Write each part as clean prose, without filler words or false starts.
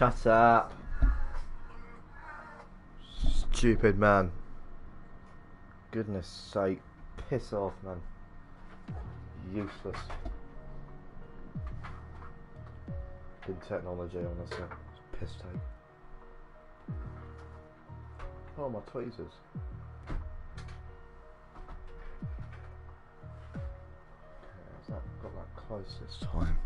Shut up. Stupid man. Goodness sake. Piss off, man. Useless. Good technology, honestly. It's piss take. Oh, my tweezers. Has that got that close this time?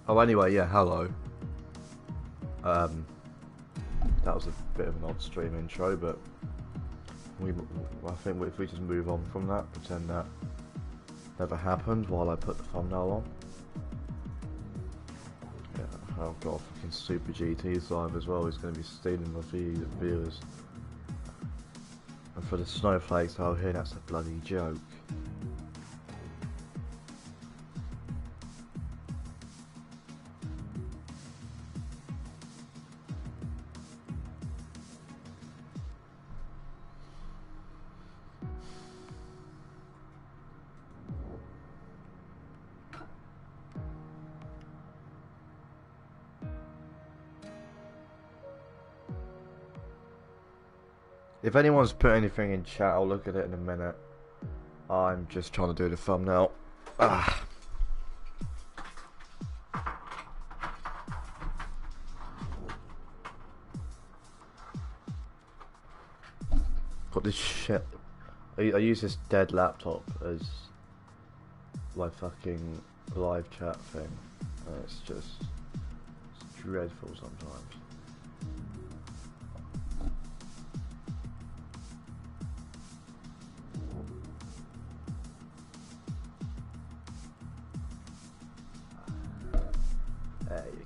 Oh, anyway, yeah, hello. That was a bit of an odd stream intro, but I think if we just move on from that, pretend that never happened while I put the thumbnail on. Yeah, I've got a fucking Super GT's live as well. He's going to be stealing the viewers. And for the snowflakes out here, that's a bloody joke. If anyone's put anything in chat, I'll look at it in a minute. I'm just trying to do the thumbnail. Ah. Got this shit. I use this dead laptop as my fucking live chat thing. And it's dreadful sometimes. There you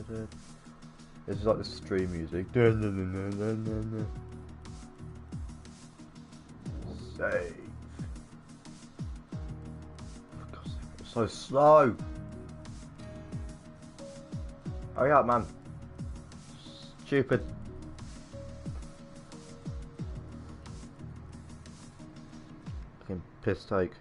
go. This is like the stream music. Save. For God's sake, it's so slow. Hurry up, man. Stupid. Fucking piss take.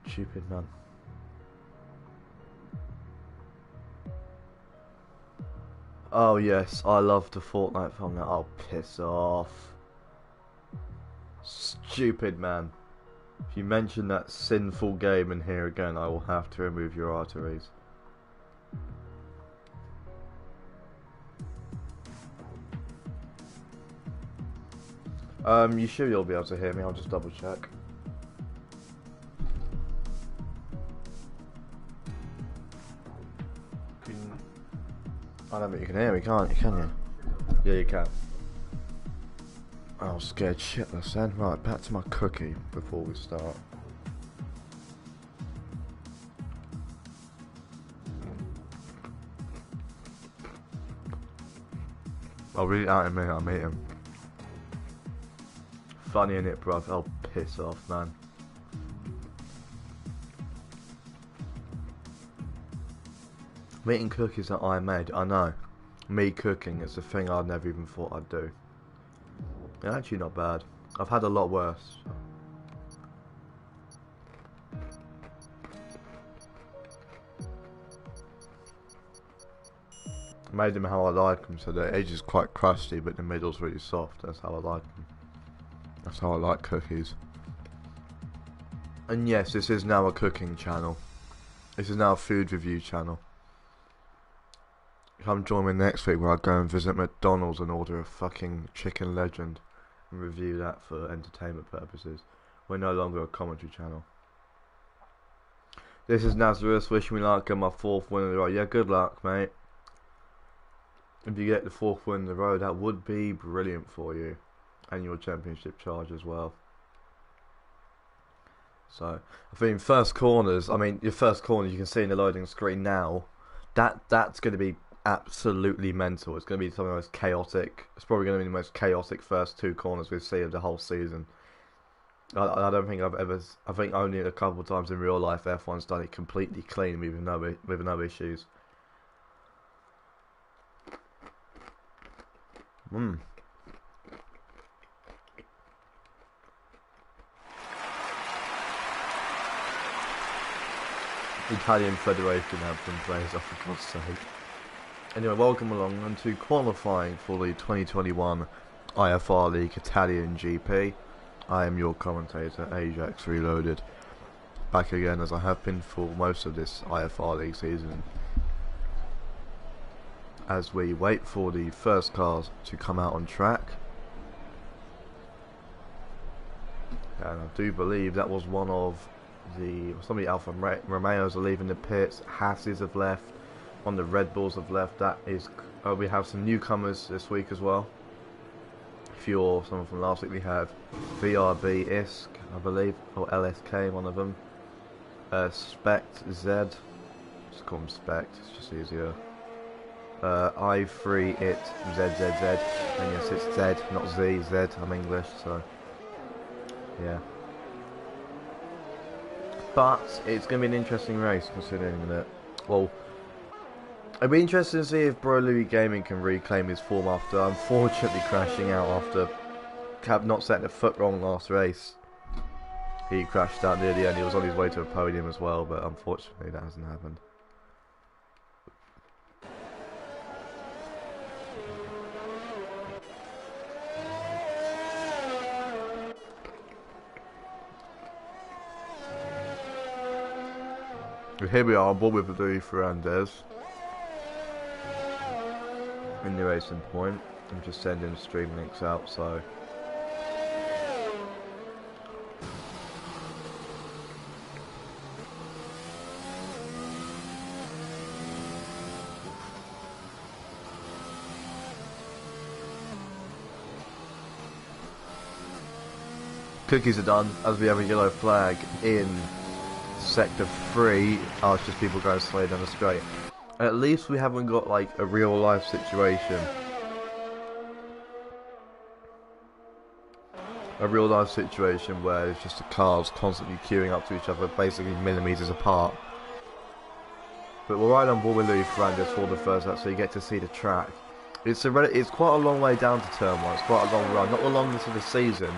Stupid man. Oh yes, I love the Fortnite thumbnail. Oh, piss off. Stupid man. If you mention that sinful game in here again, I will have to remove your arteries. You sure you'll be able to hear me? I'll just double check. I don't think you can hear me, can't you? Can you? Yeah, you can. I was scared shitless then. Right, back to my cookie before we start. I'll read it out in a minute, I'll meet him. Funny innit, bruv? Oh, piss off, man. I'm eating cookies that I made, I know. Me cooking, it's a thing I never even thought I'd do. It's actually not bad. I've had a lot worse. I made them how I like them, so the edge is quite crusty, but the middle's really soft. That's how I like them. That's how I like cookies. And yes, this is now a cooking channel. This is now a food review channel. Come join me next week where I go and visit McDonald's and order a fucking chicken legend and review that for entertainment purposes. We're no longer a commentary channel. This is Nazareth wishing me luck on my 4th win in a row. Yeah, good luck, mate. If you get the 4th win in a row, that would be brilliant for you. And your championship charge as well. So, I think first corners, I mean, your first corner you can see in the loading screen now, that's going to be absolutely mental. It's going to be some of the most chaotic. It's probably going to be the most chaotic first 2 corners we've seen of the whole season. I don't think I've ever. I think only a couple of times in real life F1's done it completely clean with no issues. Italian Federation anthem plays off, for God's sake. Anyway, welcome along and to qualifying for the 2021 IFR League Italian GP. I am your commentator, Ajax Reloaded, back again as I have been for most of this IFR League season, as we wait for the first cars to come out on track. And I do believe that was one of some of the Alfa Romeos are leaving the pits, Hasses have left, one of the Red Bulls have left. That is, we have some newcomers this week as well. If you're someone from last week, we have VRB ISK, I believe, or LSK, one of them. Spect Z, just call them Spect, it's just easier. I3 it ZZZ, and yes, it's Z, not Z, Z. I'm English, so yeah. But it's going to be an interesting race, considering that, well, it'd be interesting to see if Bro Louis Gaming can reclaim his form after unfortunately crashing out after not setting a foot wrong last race. He crashed out near the end. He was on his way to a podium as well, but unfortunately that hasn't happened. Here we are on board with Luis Ferrandez in the racing point. I'm just sending stream links out, so cookies are done as we have a yellow flag in Sector 3. Oh, it's just people going slow down the straight. At least we haven't got like a real life situation. A real life situation where it's just the cars constantly queuing up to each other, basically millimetres apart. But we're right on board with Luis Ferrandez for the first lap, so you get to see the track. It's quite a long way down to turn 1. It's quite a long run, not the longest of the season.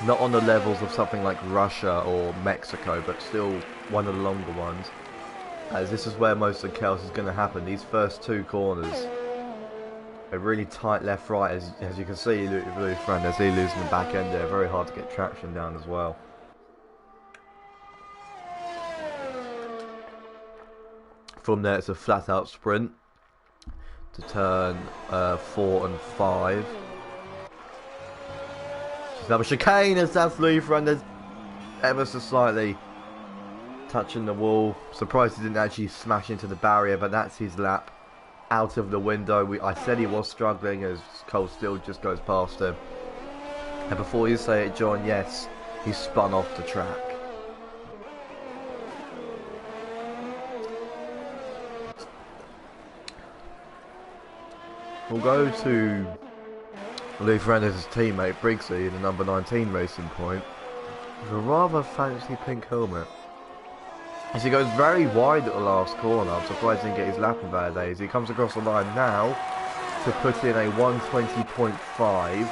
Not on the levels of something like Russia or Mexico, but still one of the longer ones. As this is where most of the chaos is going to happen. These first 2 corners are really tight left-right, as you can see. Luis Ferrandez, he losing the back end there. Very hard to get traction down as well. From there, it's a flat-out sprint to turn 4 and 5. Another chicane as that's Luis Ferrandez ever so slightly touching the wall. Surprised he didn't actually smash into the barrier, but that's his lap out of the window. I said he was struggling as Cole still just goes past him. And before you say it, John, yes, he spun off the track. We'll go to Luis Ferrandez's teammate Briggsy in the number 19 racing point with a rather fancy pink helmet. As he goes very wide at the last corner, I'm surprised he didn't get his lap invalidated. He comes across the line now to put in a 120.5.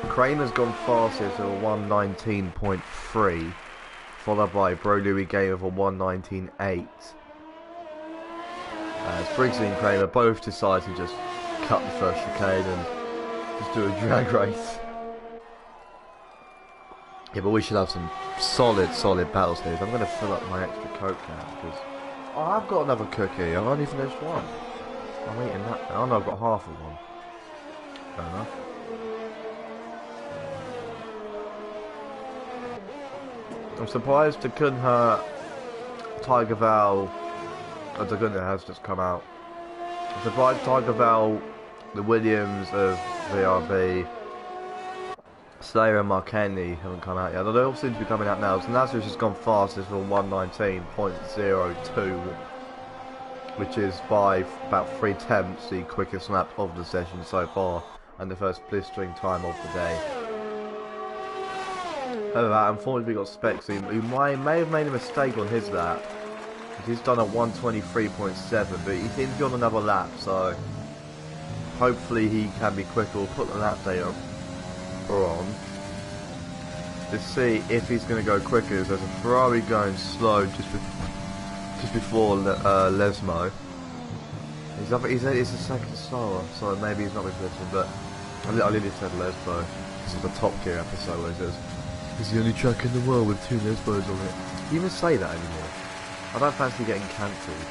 Kramer's gone fastest at a 119.3, followed by Bro Louis Game of a 119.8. As Briggsy and Kramer both decide to just cut the first chicane and just do a drag race. Yeah, but we should have some solid battles here. I'm going to fill up my extra Coke now because I've got another cookie. I've only finished one. I'm eating that now. Oh no, I've got half of one. Fair enough. I'm surprised they couldn't hurt Tiger Val. Oh, Dagunda has just come out. I'm surprised Tiger Val, the Williams of VRB, Slayer and Markenny haven't come out yet. They all seem to be coming out now. So Nazareth has gone fastest for 119.02. which is by about 3/10 the quickest lap of the session so far, and the first blistering time of the day. However, unfortunately we got Specs, who may have made a mistake on his lap. He's done a 1:23.7, but he seems to be on another lap, so hopefully he can be quicker. We'll put the lap data on to see if he's going to go quicker. There's a Ferrari going slow just before Lesmo. He's a second slower, so maybe he's not replacing, but I literally said Lesmo. This is the Top Gear episode where he says, "It's the only track in the world with 2 Lesmos on it." Do you even say that anymore? I don't fancy getting cancelled.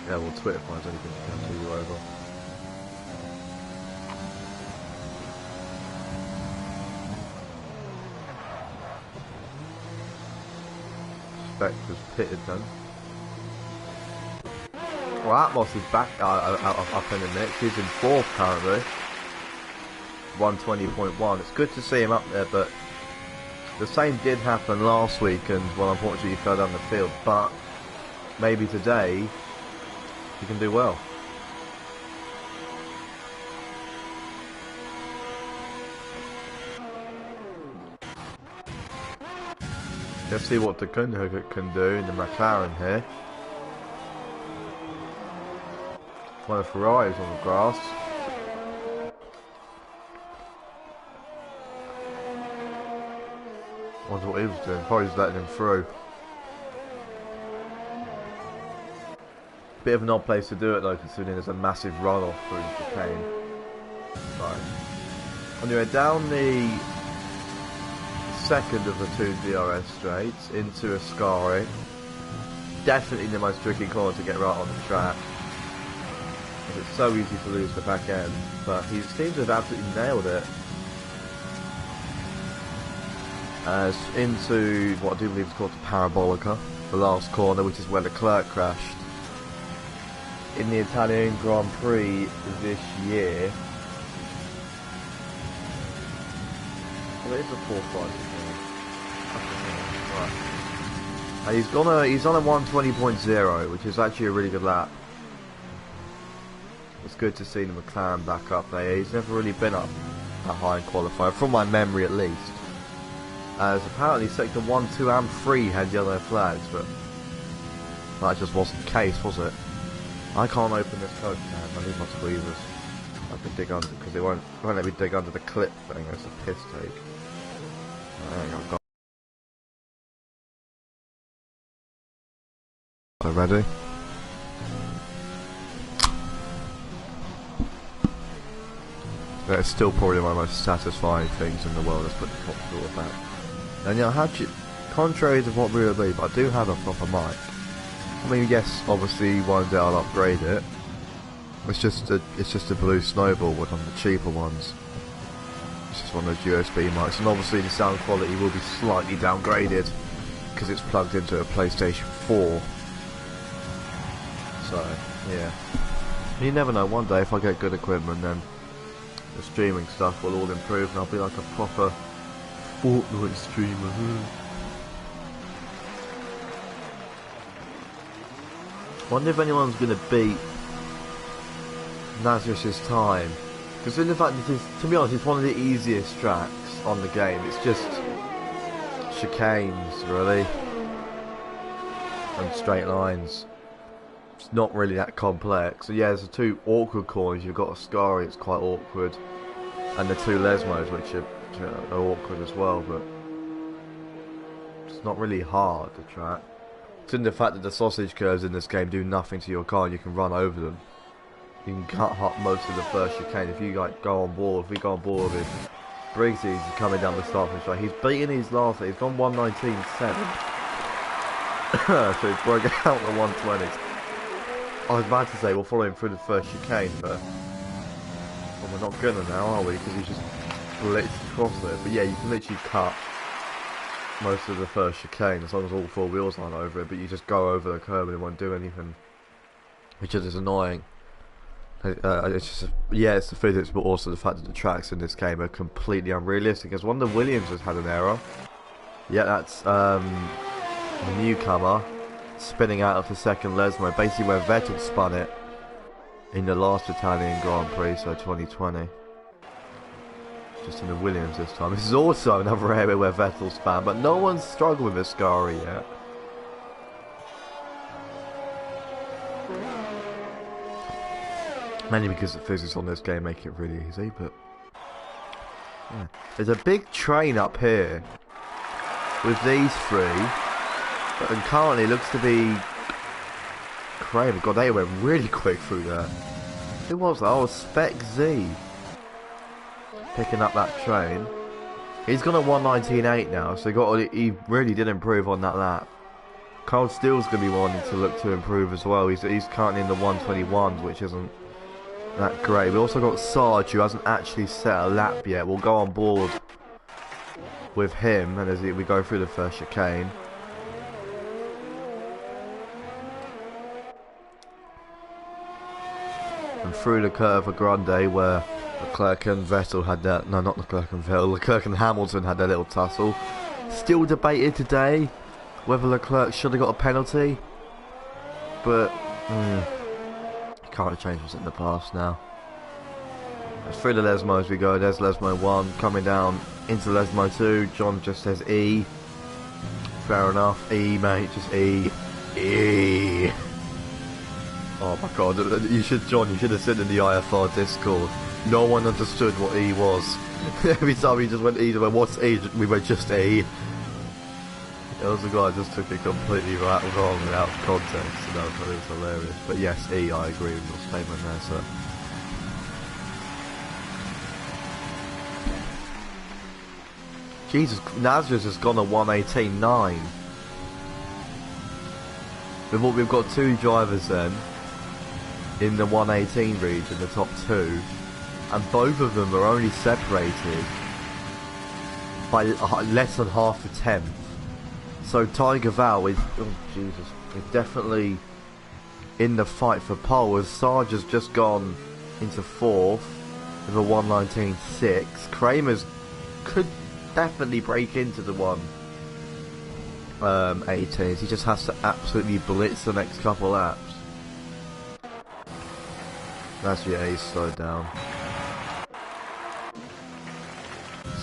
Yeah, well, Twitter finds anything to cancel you over. Spectre's pitted then. Well, Atmos is back up in the mix. He's in 4th currently. 1:20.1. It's good to see him up there, but the same did happen last week, and well, unfortunately he fell down the field, but maybe today he can do well. Let's see what the Kunhug can do in the McLaren here. One of Ferrari's on the grass. Wonder what he was doing. Probably just letting him through. Bit of an odd place to do it though, considering there's a massive runoff through the chicane. Right. Anyway, down the second of the 2 DRS straights into Ascari. Definitely the most tricky corner to get right on the track. It's so easy to lose the back end, but he seems to have absolutely nailed it. As into what I do believe is called the Parabolica, the last corner, which is where Leclerc crashed in the Italian Grand Prix this year. Well, it is a 4-5. Right. And he's on a 1:20.0, which is actually a really good lap. It's good to see the McLaren back up there. He's never really been up that high in qualifying, from my memory at least. As apparently sector 1, 2 and 3 had yellow flags, but that just wasn't the case, was it? I can't open this coke can, I need my tweezers. I can dig under, because it won't let me dig under the clip thing. It's a piss take. There you go. Ready? That's still probably one of the most satisfying things in the world. Let's put the top door back. And you know, contrary to what we would believe, I do have a proper mic. I mean, yes, obviously one day I'll upgrade it. It's just a blue snowball with one of the cheaper ones. It's just one of those USB mics, and obviously the sound quality will be slightly downgraded because it's plugged into a PlayStation 4. So yeah, you never know. One day if I get good equipment, then the streaming stuff will all improve, and I'll be like a proper Fortnite streamer. Wonder if anyone's gonna beat Nazareth's time, because in the fact that to be honest, it's one of the easiest tracks on the game. It's just chicanes, really, and straight lines. It's not really that complex. So yeah, there's the 2 awkward corners. You've got Ascari, it's quite awkward, and the 2 Lesmos, which are awkward as well, but it's not really hard, the track. It's in the fact that the sausage curves in this game do nothing to your car and you can run over them. You can cut up most of the first chicane. If you go on board, with Briggsy's coming down the start finish line. He's beaten his last, he's gone 1:19.7. So he's broken out the 1:20s. I was about to say we'll follow him through the first chicane, but well, we're not gonna now, are we? Because he's just blitzed across it. But yeah, you can literally cut most of the first chicane as long as all 4 wheels aren't over it, but you just go over the curb and it won't do anything, which is annoying. It's just it's the physics, but also the fact that the tracks in this game are completely unrealistic. As one of the Williams has had an error. Yeah, that's a newcomer. spinning out of the second Lesmo, basically where Vettel spun it in the last Italian Grand Prix, so 2020. Just in the Williams this time. This is also another area where Vettel spun, but no one's struggled with Ascari yet. Mainly because the physics on this game make it really easy, but yeah. There's a big train up here with these three, and currently looks to be Kramer. God, they went really quick through that. Who was that? Oh, Spec Z picking up that train. He's gone at 1:19.8 now, so he really did improve on that lap. Carl Steele's going to be wanting to look to improve as well. He's currently in the 1:21s, which isn't that great. We also got Sarge, who hasn't actually set a lap yet. We'll go on board with him, and as we go through the first chicane. And through the curve of Grande, where Leclerc and Vettel had that. No, not Leclerc and Vettel. Leclerc and Hamilton had their little tussle. Still debated today whether Leclerc should have got a penalty, but can't change what's in the past now. Through the Lesmo as we go. There's Lesmo 1 coming down into Lesmo 2. John just says E. Fair enough. E, mate. Just E. E. Oh my god. John, you should have said in the IFR Discord. No one understood what E was. Every time we just went E, we went, what's E? We went just E. There was a guy who just took it completely wrong and out of context, and I thought it was hilarious. But yes, E, I agree with your statement there, sir. Jesus, Nazareth has gone at 1:18.9. We've got two drivers then in the 1:18 region, the top two, and both of them are only separated by less than half a tenth. So Tiger Val is, oh Jesus, is definitely in the fight for pole, as Sarge has just gone into fourth with a 1:19.6. Kramer's could definitely break into the 1:18s. He just has to absolutely blitz the next couple laps. That's your ace slowed down.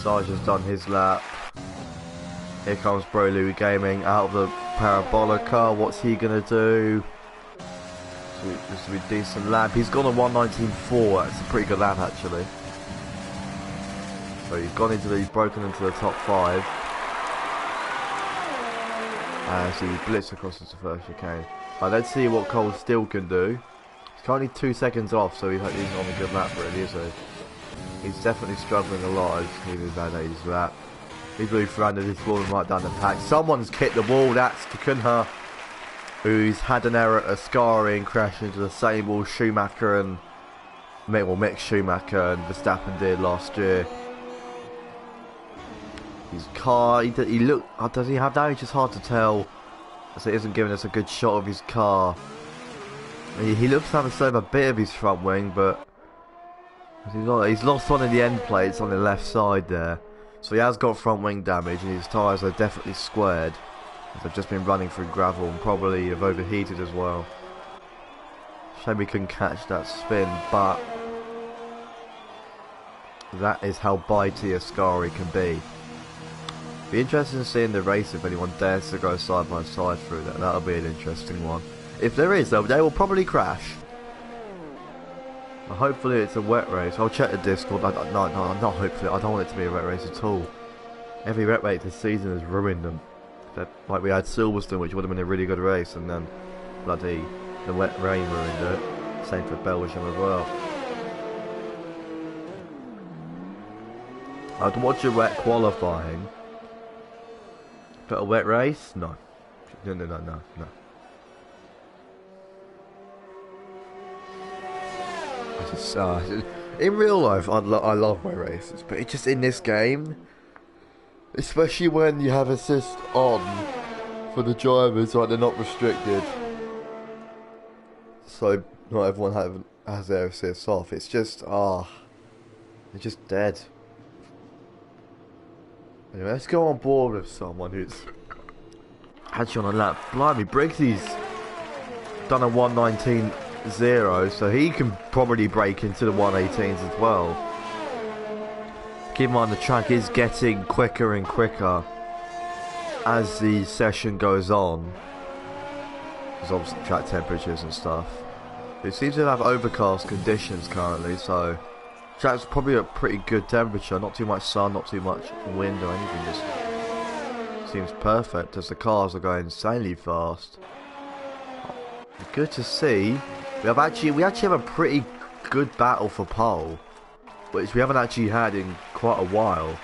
Sarge has done his lap. Here comes Bro Louie Gaming out of the Parabola car. What's he gonna do? This will be a decent lap. He's gone on 1:19.4. That's a pretty good lap actually. So he's broken into the top 5. So he blitzed across the first chicane. Let's see what Cole Steele can do. He's currently 2 seconds off, so he's on a good lap really, is he? He's definitely struggling a lot. I just need a bad age lap. He's really thrown he's falling right down the pack. Someone's kicked the wall. That's Takunha, who's had an error at Ascari and crashed into the same wall Schumacher and Mick Schumacher and Verstappen did last year. His car, he look. Does he have damage? It's hard to tell, so it isn't giving us a good shot of his car. He looks to have saved a bit of his front wing, but he's lost one of the end plates on the left side there. So he has got front wing damage, and his tyres are definitely squared. They've just been running through gravel and probably have overheated as well. Shame we couldn't catch that spin, but that is how bitey Ascari can be. Be interesting to see in the race if anyone dares to go side by side through that. That'll be an interesting one. If there is, though, they will probably crash. Hopefully it's a wet race. I'll check the Discord. No, not hopefully. I don't want it to be a wet race at all. Every wet race this season has ruined them. Like we had Silverstone, which would have been a really good race, and then bloody the wet rain ruined it. Same for Belgium as well. I'd watch a wet qualifying, but a wet race? No. No. In real life, I love my races, but it's just in this game, especially when you have assist on for the drivers, like they're not restricted, so not everyone has their assists off. It's just they're just dead. Anyway, let's go on board with someone who's Actually on a lap. Blimey, Briggsy's done a 1:19.0, so he can probably break into the 1:18s as well. Keep in mind the track is getting quicker and quicker as the session goes on. There's obviously track temperatures and stuff. It seems to have overcast conditions currently, so track's probably a pretty good temperature. Not too much sun, not too much wind or anything. Just seems perfect as the cars are going insanely fast. Good to see. We actually have a pretty good battle for pole, which we haven't actually had in quite a while.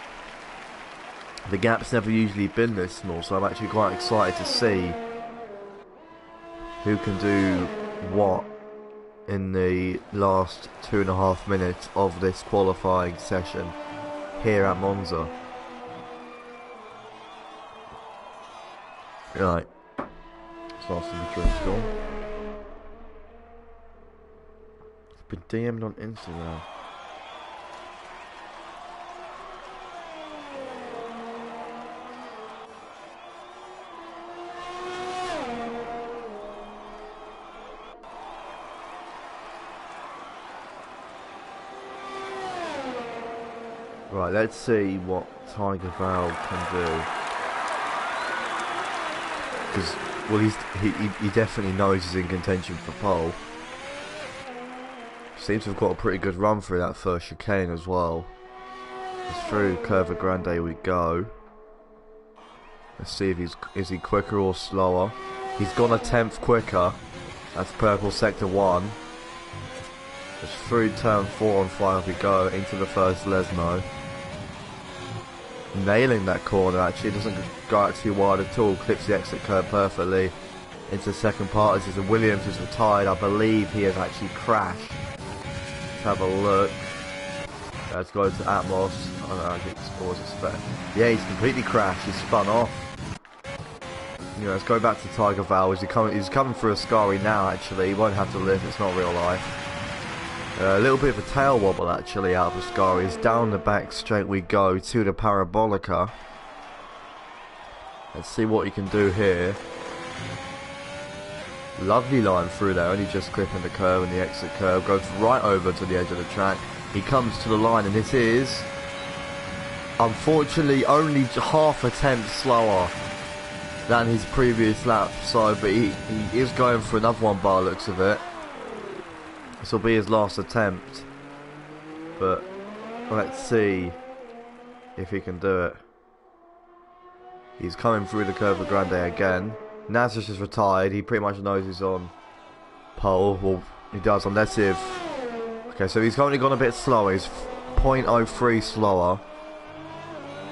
The gap's never usually been this small, so I'm actually quite excited to see who can do what in the last 2.5 minutes of this qualifying session here at Monza. Right, it's nice to be drinks gone. It's been DM'd on Instagram. Right, let's see what Tiger Val can do. Because, well, he definitely knows he's in contention for pole. Seems to have got a pretty good run through that first chicane as well. It's through Curva Grande we go. Let's see if is he quicker or slower. He's gone a 10th quicker. That's purple sector 1. Just through turn 4 and 5 we go into the first Lesmo. Nailing that corner actually, doesn't go out too wide at all, clips the exit curve perfectly into the second part. This is a Williams is retired, I believe he has actually crashed. Let's have a look. Let's go to Atmos. Oh no, I think scores expect. Yeah, he's completely crashed, he's spun off. You know, let's go back to Tiger Val. He's coming through Ascari now actually, he won't have to lift, it's not real life. A little bit of a tail wobble actually out of Ascari's. Down the back straight we go to the Parabolica. Let's see what he can do here. Lovely line through there, only just clipping the curve and the exit curve. Goes right over to the edge of the track. He comes to the line and this is, unfortunately, only half a tenth slower than his previous lap. So, but he is going for another one by the looks of it. This will be his last attempt, but let's see if he can do it. He's coming through the Curva Grande again. Nazareth is retired, he pretty much knows he's on pole. Well, he does, unless if... Okay, so he's only gone a bit slower, he's 0.03 slower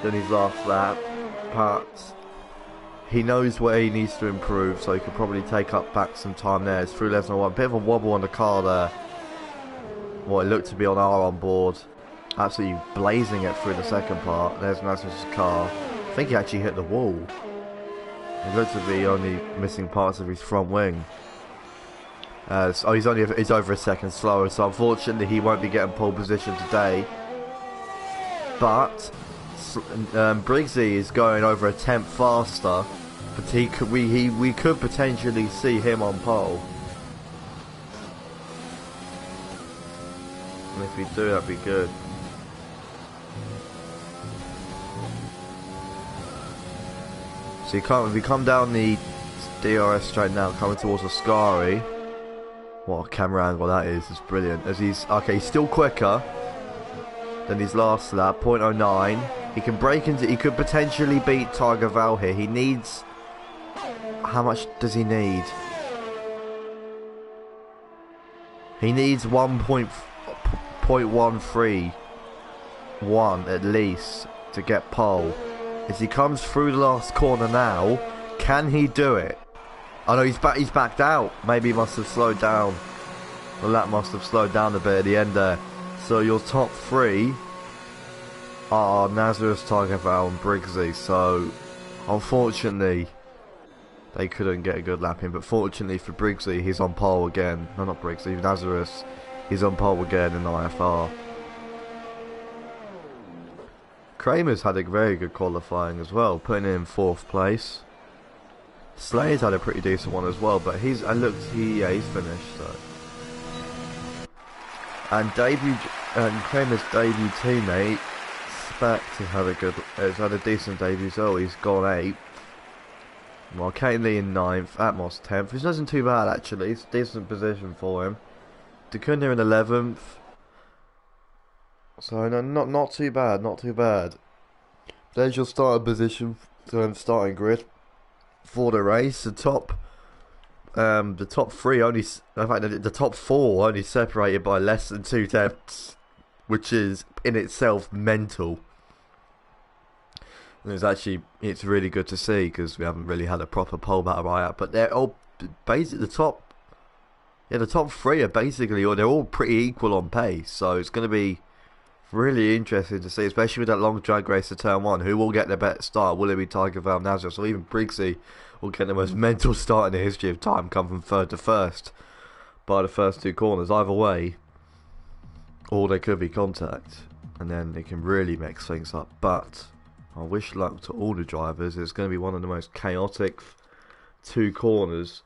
than his last lap, but he knows where he needs to improve, so he could probably take up back some time there. It's through Lesnar 1. Bit of a wobble on the car there. What it looked to be on our onboard. Absolutely blazing it through the second part. There's Nazareth's car. I think he actually hit the wall. It looked to be only missing parts of his front wing. So he's over a second slower, so unfortunately he won't be getting pole position today. But Briggsy is going over a tenth faster. But we could potentially see him on pole. And if we do, that'd be good. So we come down the DRS straight now, coming towards Ascari. What a camera angle that is! It's brilliant. As he's still quicker than his last lap, 0.09. He can break into. He could potentially beat Tiger Val here. He needs. How much does he need? He needs 1.131 at least to get pole. As he comes through the last corner now, can he do it? Oh no, he's backed out. Maybe he must have slowed down. The lap must have slowed down a bit at the end there. So your top three are Nazareth, Tiger Val and Briggsy. So unfortunately they couldn't get a good lap in, but fortunately for Briggsy, he's on pole again. No, not Briggsy, Nazareth. He's on pole again in the IFR. Kramer's had a very good qualifying as well, putting in 4th place. Slayer's had a pretty decent one as well, but he's he's finished. So, and Kramer's debut teammate Specs has had a decent debut as well. He's gone 8th. Well, Kane Lee in 9th, Atmos 10th, which isn't too bad actually. It's a decent position for him. Decunda in 11th. So no, not too bad, not too bad. There's your starting position, starting grid for the race. The top 3 only, in fact, the top 4 only separated by less than 2 tenths, which is in itself mental. And it's really good to see because we haven't really had a proper pole battle right, but they're all basically the top 3 are basically, or they're all pretty equal on pace. So it's going to be really interesting to see, especially with that long drag race to turn 1. Who will get the better start? Will it be Tiger Val, Nazareth, or even Briggsy will get the most mental start in the history of time, come from 3rd to 1st by the first 2 corners? Either way, or there could be contact, and then it can really mix things up. But I wish luck to all the drivers. It's going to be one of the most chaotic first 2 corners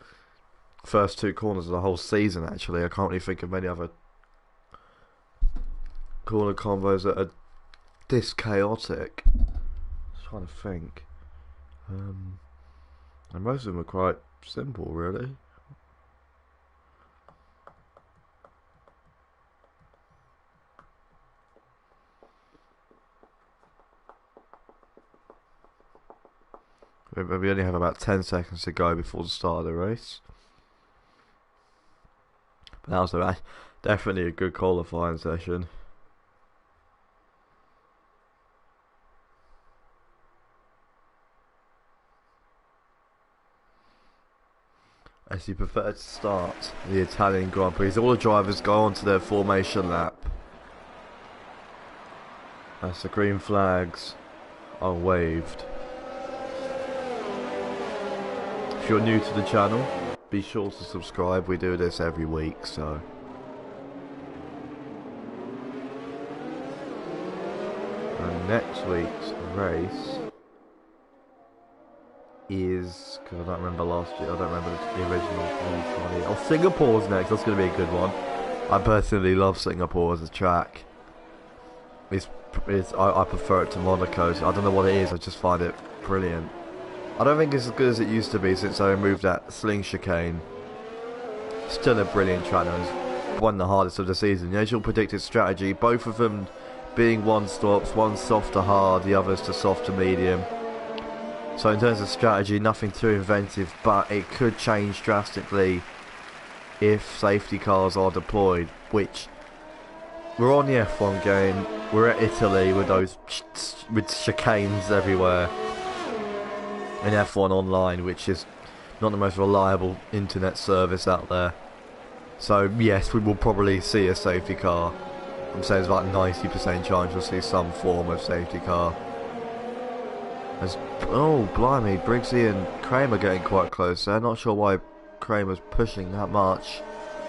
of the whole season, actually. I can't really think of many other corner combos that are this chaotic. Just trying to think. And most of them are quite simple, really. We only have about 10 seconds to go before the start of the race. But that was definitely a good qualifying session. As you prefer to start the Italian Grand Prix, all the drivers go on to their formation lap. As the green flags are waved. If you're new to the channel, be sure to subscribe. We do this every week, so. And next week's race is, because I don't remember last year, I don't remember the original. Oh, Singapore's next. That's going to be a good one. I personally love Singapore as a track. I prefer it to Monaco. So I don't know what it is. I just find it brilliant. I don't think it's as good as it used to be since I removed that sling chicane. Still a brilliant track. It's one of the hardest of the season. As you'll predicted strategy, both of them being one stops, one soft to hard, the others to soft to medium. So in terms of strategy, nothing too inventive, but it could change drastically if safety cars are deployed, which we're on the F1 game, we're at Italy with with chicanes everywhere. In F1 Online, which is not the most reliable internet service out there. So yes, we will probably see a safety car. I'm saying it's about 90% chance we'll see some form of safety car. Oh blimey, Briggsy and Kramer getting quite close there. Not sure why Kramer's pushing that much.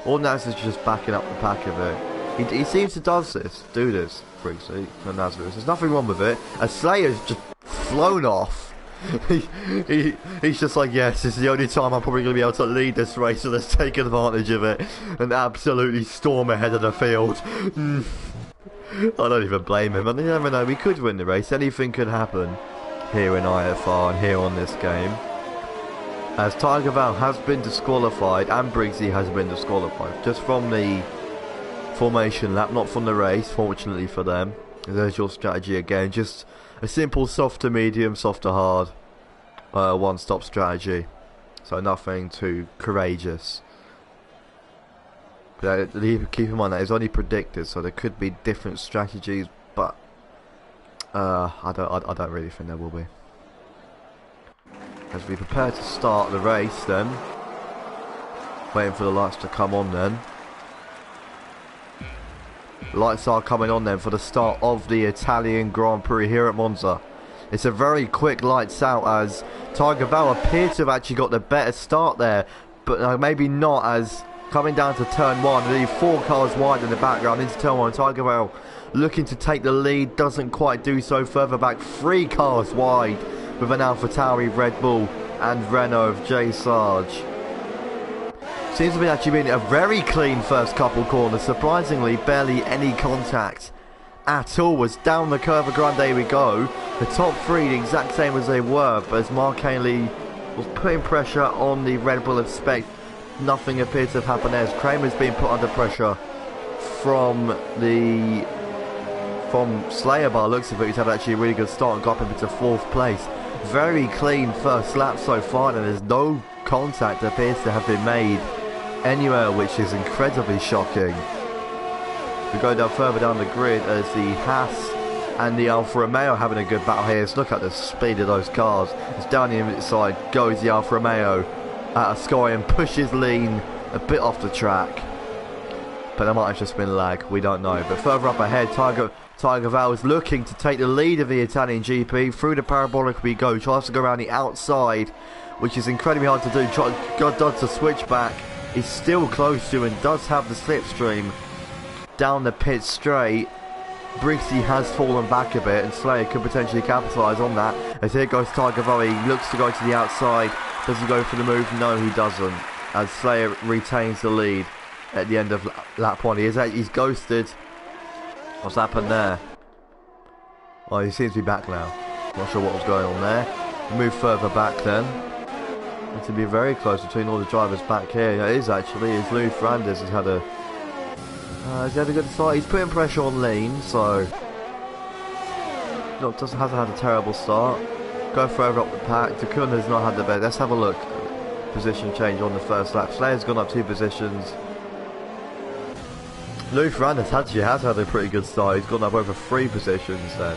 Or Naz is just backing up the pack of it. He seems to do this, Briggsy and Nazareth. There's nothing wrong with it. A Slayer's just flown off. He's just like, yes, this is the only time I'm probably going to be able to lead this race, so let's take advantage of it and absolutely storm ahead of the field. I don't even blame him. And you never know, we could win the race. Anything could happen here in IFR and here on this game. As Tiger Val has been disqualified and Briggsy has been disqualified just from the formation lap, not from the race, fortunately for them. There's your strategy again, just a simple soft to medium, soft to hard, one-stop strategy. So nothing too courageous. But keep in mind that it's only predicted, so there could be different strategies, but I don't really think there will be. As we prepare to start the race then, waiting for the lights to come on then. Lights are coming on then for the start of the Italian Grand Prix here at Monza. It's a very quick lights out as Tiger Val appears to have actually got the better start there, but maybe not, as coming down to turn 1, nearly 4 cars wide in the background into turn 1. Tiger Val looking to take the lead, doesn't quite do so. Further back, 3 cars wide with an AlphaTauri Red Bull and Renault of J. Sarge. Seems to be actually being a very clean first couple corners. Surprisingly, barely any contact at all. Was down the Curva Grande we go. The top three the exact same as they were, but as Mark Haley was putting pressure on the Red Bull of Spec, nothing appeared to have happened there. As Kramer's been put under pressure from Slayer by the looks of it. He's had actually a really good start and got up into 4th place. Very clean first lap so far, and there's no contact appears to have been made anywhere, which is incredibly shocking. We go down further down the grid as the Haas and the Alfa Romeo having a good battle here. Let's look at the speed of those cars. It's down the inside, goes the Alfa Romeo at a sky and pushes Lean a bit off the track. But there might have just been lag, we don't know. But further up ahead, Tiger Val is looking to take the lead of the Italian GP. Through the parabolic we go, tries to go around the outside, which is incredibly hard to do. Does the switchback, is still close to and does have the slipstream down the pit straight. Brixie has fallen back a bit and Slayer could potentially capitalise on that. As here goes Tiger Val, he looks to go to the outside. Does he go for the move? No, he doesn't. As Slayer retains the lead at the end of lap 1. He's ghosted. What's happened there? Oh, he seems to be back now. Not sure what was going on there. Move further back then. It's to be very close between all the drivers back here. Yeah, it is actually. It's Louis Fernandez has had a good start. He's putting pressure on Lean, so hasn't had a terrible start. Go further up the pack. Takun has not had the best. Let's have a look. Position change on the first lap. Slayer's gone up 2 positions. Louis Fernandez actually has had a pretty good start. He's gone up over 3 positions then.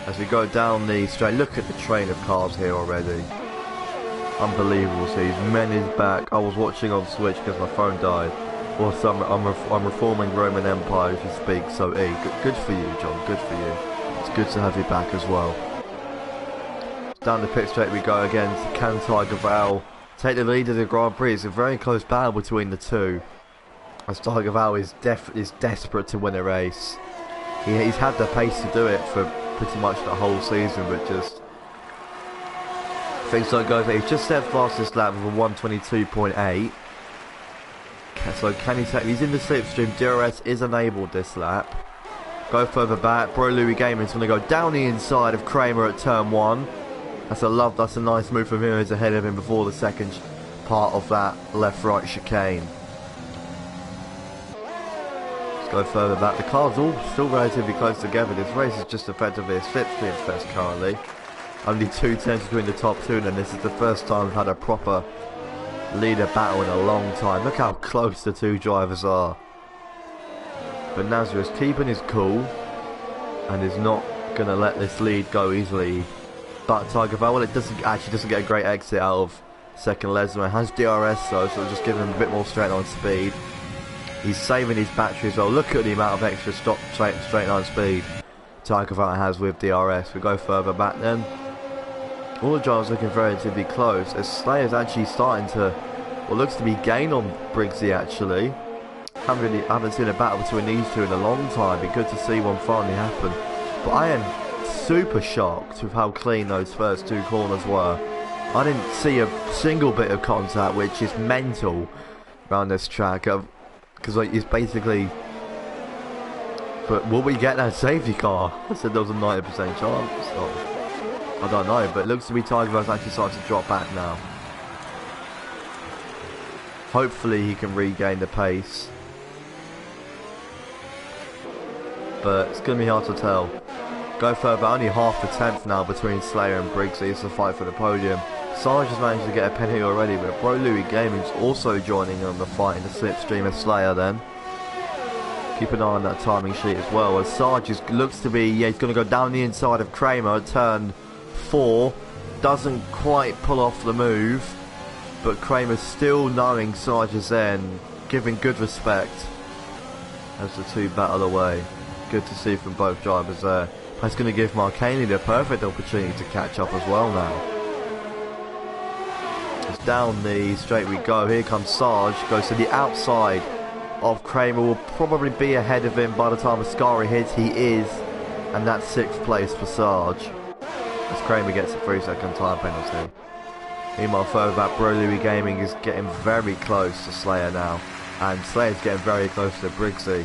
As we go down the straight, look at the train of cars here already. Unbelievable. See, Men is back. I was watching on Switch because my phone died. Also, I'm reforming Roman Empire as you speak. So, hey, good for you, John. Good for you. It's good to have you back as well. Down the pit straight we go again. Can Tiger Val take the lead of the Grand Prix? It's a very close battle between the two. As Tiger Val is desperate to win a race. He's had the pace to do it for pretty much the whole season, but just things don't go. He's just set fastest lap with a 1:22.8. So can he take? He's in the slipstream. DRS is enabled this lap. Go further back. Bro Louis Gaming's going to go down the inside of Kramer at turn 1. That's a nice move from him. He's ahead of him before the second part of that left-right chicane. Go further back. The cars all still relatively close together. This race is just effectively a slipstream fest currently. Only 2 tenths between the top 2, and this is the first time we've had a proper leader battle in a long time. Look how close the 2 drivers are. But Nasser is keeping his cool and is not going to let this lead go easily. But Tiger Val, well, it doesn't get a great exit out of second Lesnar. It has DRS though, so it'll just give him a bit more straight line speed. He's saving his battery as well. Look at the amount of extra straight line speed Tiger Val has with DRS. We go further back then. All the drivers looking relatively close as Slayer's actually starting to what looks to be gain on Briggsy actually. Haven't seen a battle between these two in a long time. Be good to see one finally happen. But I am super shocked with how clean those first 2 corners were. I didn't see a single bit of contact, which is mental around this track. Because like, it's basically, but will we get that safety car? I said there was a 90% chance. So, I don't know, but it looks to be Tiger Val's actually starting to drop back now. Hopefully he can regain the pace, but it's going to be hard to tell. Go further, only half the 10th now between Slayer and Briggsy. It's a fight for the podium. Sarge has managed to get a penalty already, but Bro Louis Gaming's also joining on the fight in the slipstream of Slayer then. Keep an eye on that timing sheet as well, as Sarge looks to be, he's going to go down the inside of Kramer at turn 4. Doesn't quite pull off the move, but Kramer's still knowing Sarge is there and giving good respect as the 2 battle away. Good to see from both drivers there. That's going to give Mark Haney the perfect opportunity to catch up as well now. It's down the straight we go. Here comes Sarge. Goes to the outside of Kramer. Will probably be ahead of him by the time Ascari hits. He is. And that's 6th place for Sarge. As Kramer gets a 3-second time penalty. Meanwhile, further back, Bro Louie Gaming is getting very close to Slayer now. And Slayer's getting very close to Briggsy.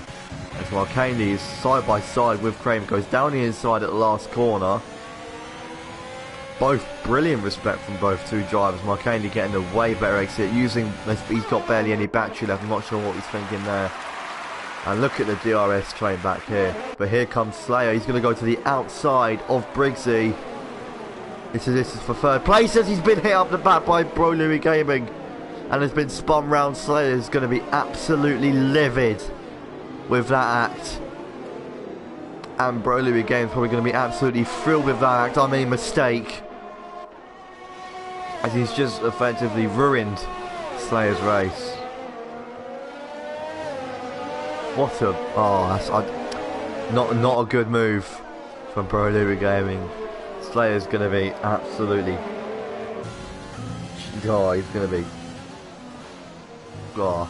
As Marcaney is side by side with Kramer, goes down the inside at the last corner. Both brilliant respect from both two drivers. Marcaney getting a way better exit, using, he's got barely any battery left. I'm not sure what he's thinking there. And look at the DRS train back here. But here comes Slayer. He's going to go to the outside of Briggsy. This is for third place as he's been hit up the back by Bro Louie Gaming and has been spun round. Slayer is going to be absolutely livid with that act. And Bro Louie Gaming is probably going to be absolutely thrilled with that act. I mean mistake. As he's just effectively ruined Slayer's race. What a... Oh, that's not a good move from Bro Louie Gaming. Slayer's going to be absolutely... Oh, he's going to be... Oh,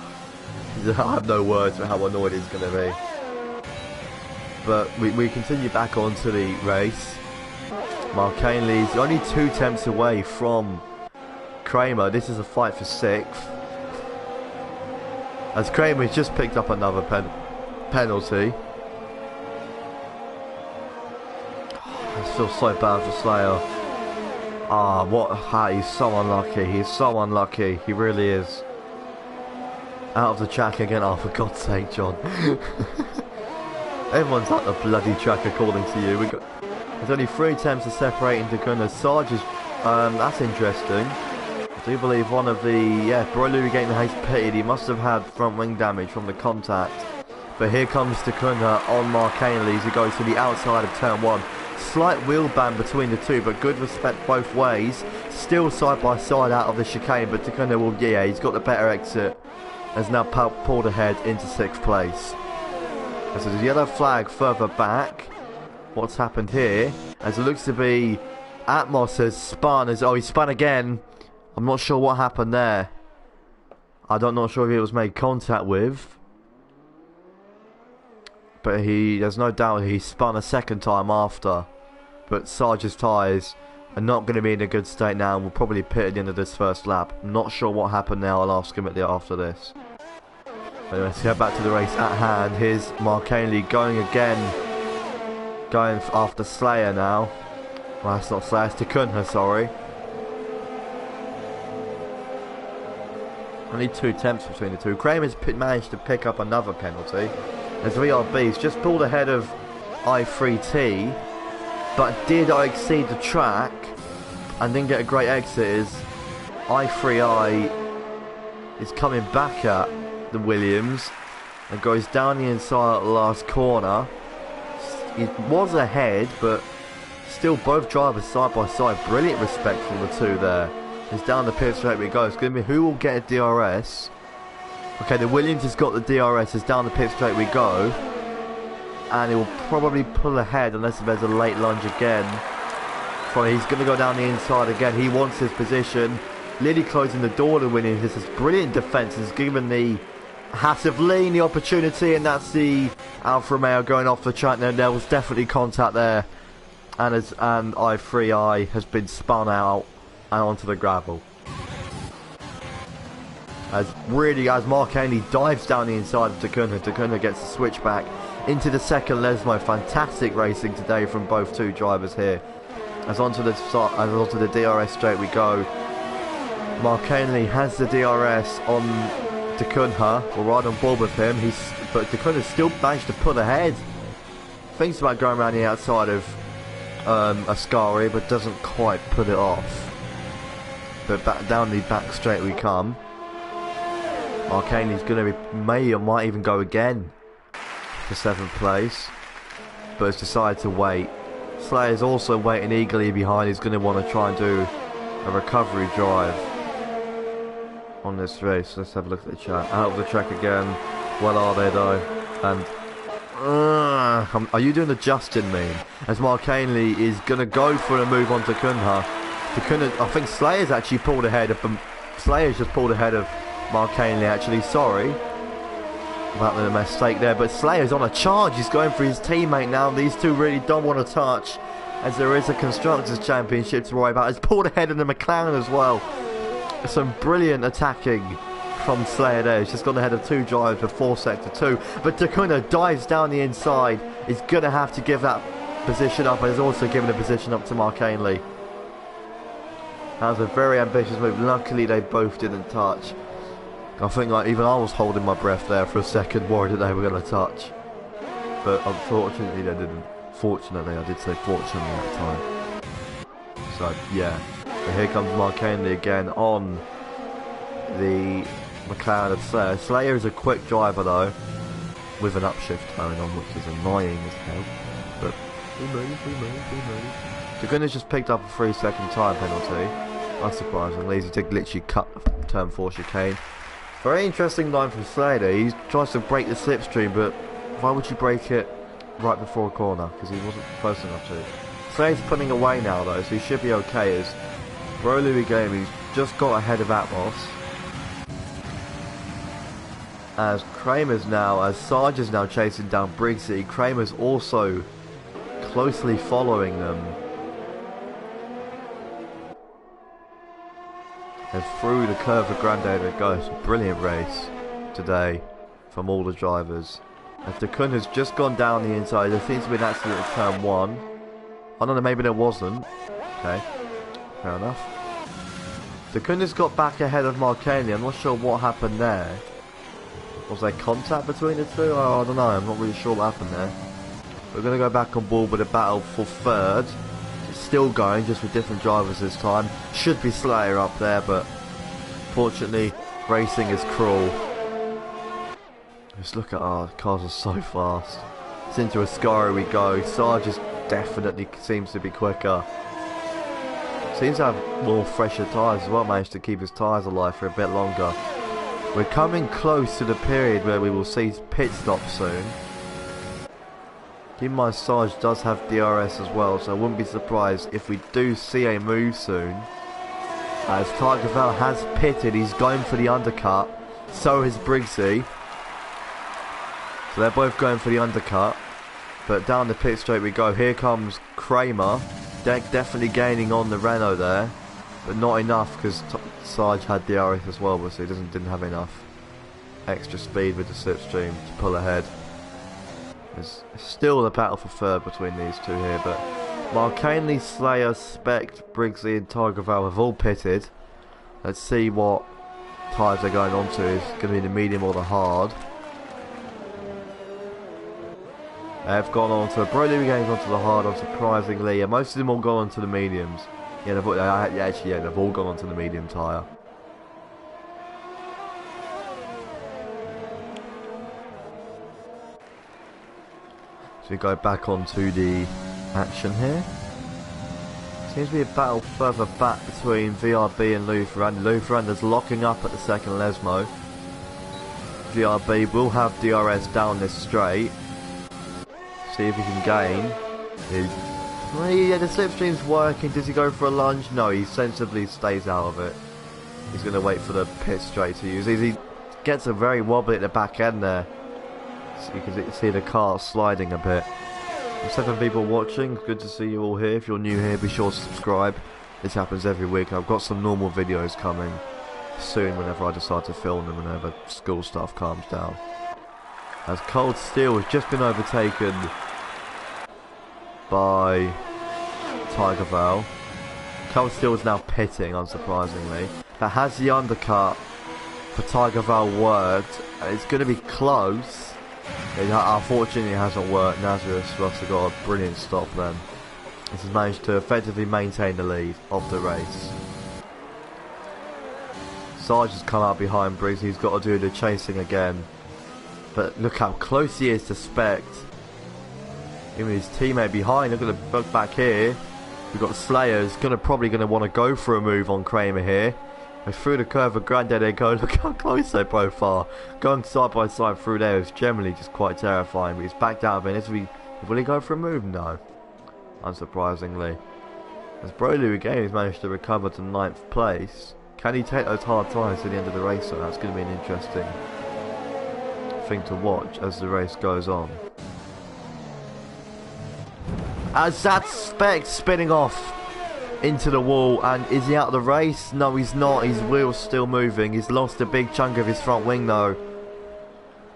I have no words for how annoyed he's going to be. But we continue back onto the race. Marcaney's only 2 attempts away from Kramer. This is a fight for 6th. As Kramer's just picked up another penalty. I feel so bad for Slayer. He's so unlucky. He's so unlucky. He really is. Out of the track again. Oh, for God's sake, John. Everyone's out the bloody track according to you. There's only 3 attempts to separate into Gunnar. Sarge is... that's interesting. I do believe one of the... Yeah, Bro Louie Gaming has pitted. He must have had front wing damage from the contact. But here comes Takuna on Marcaney as he goes to the outside of turn 1. Slight wheel ban between the two, but good respect both ways. Still side by side out of the chicane, but Takuna will, yeah, he's got the better exit. Has now pulled ahead into 6th place. So there's a yellow flag further back. What's happened here? As it looks to be Atmos has spun. He spun again. I'm not sure what happened there. I'm not sure if he was made contact with. But there's no doubt he spun a second time after. But Sarge's tyres are not going to be in a good state now and will probably pit at the end of this first lap. I'm not sure what happened now. I'll ask him after this. Anyway, let's get back to the race at hand. Here's Marcaney going again. Going after Slayer now. Well, that's not Slayer, it's Takuna, sorry. Only 2 attempts between the two. Kramer's managed to pick up another penalty. As VRB's just pulled ahead of I3T, but did exceed the track and didn't get a great exit. As I3I is coming back at the Williams and goes down the inside at the last corner. He was ahead, but still both drivers side by side. Brilliant respect from the two there. It's down the pit straight we go. It's going to be who will get a DRS. Okay, the Williams has got the DRS. It's down the pit straight we go. And he will probably pull ahead unless there's a late lunge again. So he's going to go down the inside again. He wants his position. Lily closing the door to Williams. This is brilliant defence. Has given the Haas of Lean the opportunity, and that's the Alfa Romeo going off the track. Now there was definitely contact there. And I3I has been spun out and onto the gravel. As Marcaney dives down the inside of Takuna gets the switch back into the second Lesmo. Fantastic racing today from both two drivers here. As onto the DRS straight we go. Marcaney has the DRS on Takuna. We're right on board with him. But Takuna still managed to pull ahead. Thinks about going around the outside of Ascari, but doesn't quite put it off. But back down the back straight we come. Marcaney's going to be, might even go again for 7th place, but has decided to wait. Slayer's also waiting eagerly behind. He's going to want to try and do a recovery drive on this race. Let's have a look at the chat. Out of the track again. Well are they though? And are you doing the Justin meme? As Marcaney is going to go for a move on Takuna. I think Slayer's actually pulled ahead of them. Slayer's just pulled ahead of Marcaney actually, sorry about the mistake there, but Slayer's on a charge. He's going for his teammate now. These two really don't want to touch, as there is a Constructors' Championship to worry about. He's pulled ahead of the McLaren as well. some brilliant attacking from Slayer there. He's just gone ahead of 2 drivers before sector 2. But Takuna dives down the inside. He's going to have to give that position up, and he's also given a position up to Mark Ainley. That was a very ambitious move. Luckily they both didn't touch. I think like even I was holding my breath there for a second, worried that they were going to touch. But unfortunately they didn't. Fortunately, I did say fortunately at the time. So yeah. So here comes Mark Ainley again on the McLaren of Slayer. Slayer is a quick driver though, with an upshift going on, which is annoying as hell. But we move. Taguna's just picked up a 3-second tyre penalty. Unsurprisingly, he did literally cut turn 4 chicane. Very interesting line from Slayer. He tries to break the slipstream, but why would you break it right before a corner? Because he wasn't close enough to it. Slayer's pulling away now though, so he should be okay. As Bro Louis game, he's just got ahead of Atmos. As Kramer's now, as Sarge is now chasing down Briggsy, Kramer's also closely following them. And through the curve of Grande it goes. Brilliant race today from all the drivers. As Takun has just gone down the inside, there seems to be an accident at turn 1. I don't know, maybe there wasn't. Okay, fair enough. Takun has got back ahead of Mark Ainley. I'm not sure what happened there. Was there contact between the two? Oh, I don't know, I'm not really sure what happened there. We're going to go back on board with a battle for 3rd. Still going, just with different drivers this time. Should be Slayer up there, but fortunately racing is cruel. Just look at our cars are so fast. It's into Ascari we go. Sarge just definitely seems to be quicker. Seems to have more fresher tyres as well. Managed to keep his tyres alive for a bit longer. We're coming close to the period where we will see pit stop soon. Keep in mind Sarge does have DRS as well, so I wouldn't be surprised if we do see a move soon. As Targavel has pitted, he's going for the undercut. So is Briggsy. So they're both going for the undercut. But down the pit straight we go. Here comes Kramer. Definitely gaining on the Renault there. But not enough because Sarge had DRS as well, but so he didn't have enough extra speed with the slipstream to pull ahead. There's still a battle for 3rd between these two here, but Mark Ainley, Slayer, Spect, Briggsy and Targavel have all pitted. Let's see what tyres they're going on to. It's going to be the medium or the hard. They've gone on to, Bro Louis game's onto the hard, unsurprisingly. Yeah, most of them all gone on to the mediums. Yeah, they've all gone on to the medium tyre. We go back onto the action here. Seems to be a battle further back between VRB and Lutheran. Lutheran's locking up at the second Lesmo. VRB will have DRS down this straight. See if he can gain. Yeah, the slipstream's working. Does he go for a lunge? No, he sensibly stays out of it. He's going to wait for the pit straight to use. He gets a very wobbly at the back end there. So you can see the car sliding a bit. 7 people watching, good to see you all here. If you're new here, be sure to subscribe. This happens every week. I've got some normal videos coming soon whenever I decide to film them, whenever school stuff calms down. As Cold Steel has just been overtaken by Tigerval. Cold Steel is now pitting, unsurprisingly. That has the undercut for Tigerval worked. It's going to be close. It unfortunately hasn't worked. Nazareth must have got a brilliant stop then. This has managed to effectively maintain the lead of the race. Sarge has come out behind Briggs. He's got to do the chasing again. But look how close he is to Spect. Even his teammate behind. Look at the look back here. We've got Slayer. He's probably going to want to go for a move on Kramer here. And through the curve of Grande they go. Look how close they both are. Going side by side through there is generally just quite terrifying. But he's backed out of it. Will he go for a move? No. Unsurprisingly. As Bro Louis again has managed to recover to 9th place. Can he take those hard tyres to the end of the race? So that's going to be an interesting thing to watch as the race goes on. As that Spec spinning off. into the wall, and is he out of the race? No, he's not. His wheel's still moving. He's lost a big chunk of his front wing though.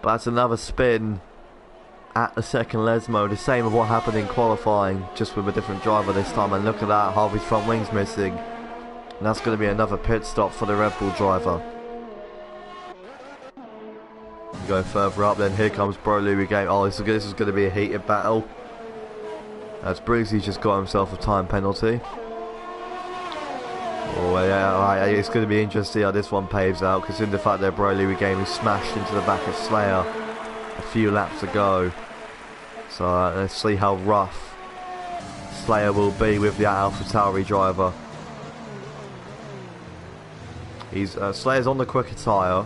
But that's another spin at the second Lesmo. The same of what happened in qualifying, just with a different driver this time. And look at that, half his front wing's missing. And that's going to be another pit stop for the Red Bull driver. Going further up, then here comes Bro Louis game. Oh, this is going to be a heated battle. As Brucey's just got himself a time penalty. Oh yeah, it's going to be interesting to see how this one paves out, considering the fact that Bro Louis game is smashed into the back of Slayer a few laps ago. So let's see how rough Slayer will be with the AlphaTauri driver. Slayer's on the quicker tyre.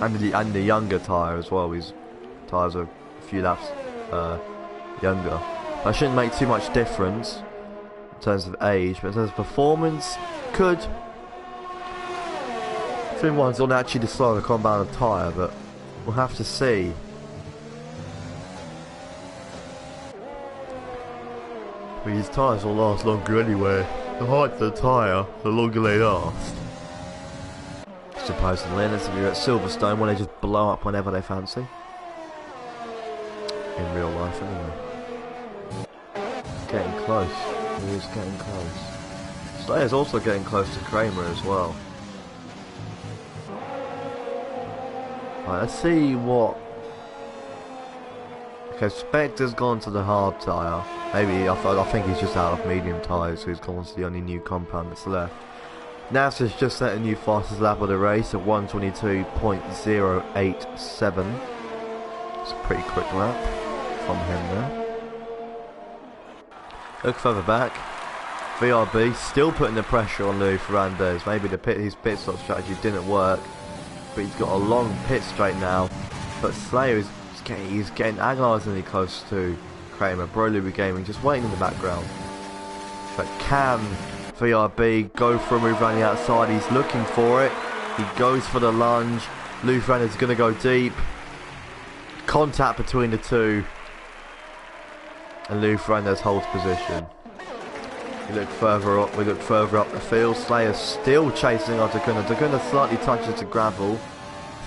And the younger tyre as well. His tyres are a few laps younger. That shouldn't make too much difference in terms of age, but in terms of performance, could. Fin one's on actually the slower compound of tyre, but we'll have to see. But his tyres will last longer anyway. The height of the tyre, the longer they last. Supposedly, unless you're at Silverstone, when they just blow up whenever they fancy. In real life, anyway. Getting close. He is getting close. Slayer's also getting close to Kramer as well. Right, let's see what. Okay, Spectre's gone to the hard tyre. Maybe, I think he's just out of medium tyres, so he's gone to the only new compound that's left. NASA's just set a new fastest lap of the race at 1:22.087. It's a pretty quick lap from him there. Look further back. VRB still putting the pressure on Luis Fernandez. Maybe his pit stop strategy didn't work, but he's got a long pit straight now. But Slayer he's getting agonisingly close to Kramer. Bro Louis Gaming just waiting in the background. But can VRB go for a move around the outside? He's looking for it. He goes for the lunge. Luis Fernandez is going to go deep. Contact between the two. And Luis Fernandez holds position. We look further up the field. Slayer's still chasing after Takuna. Takuna slightly touches the gravel,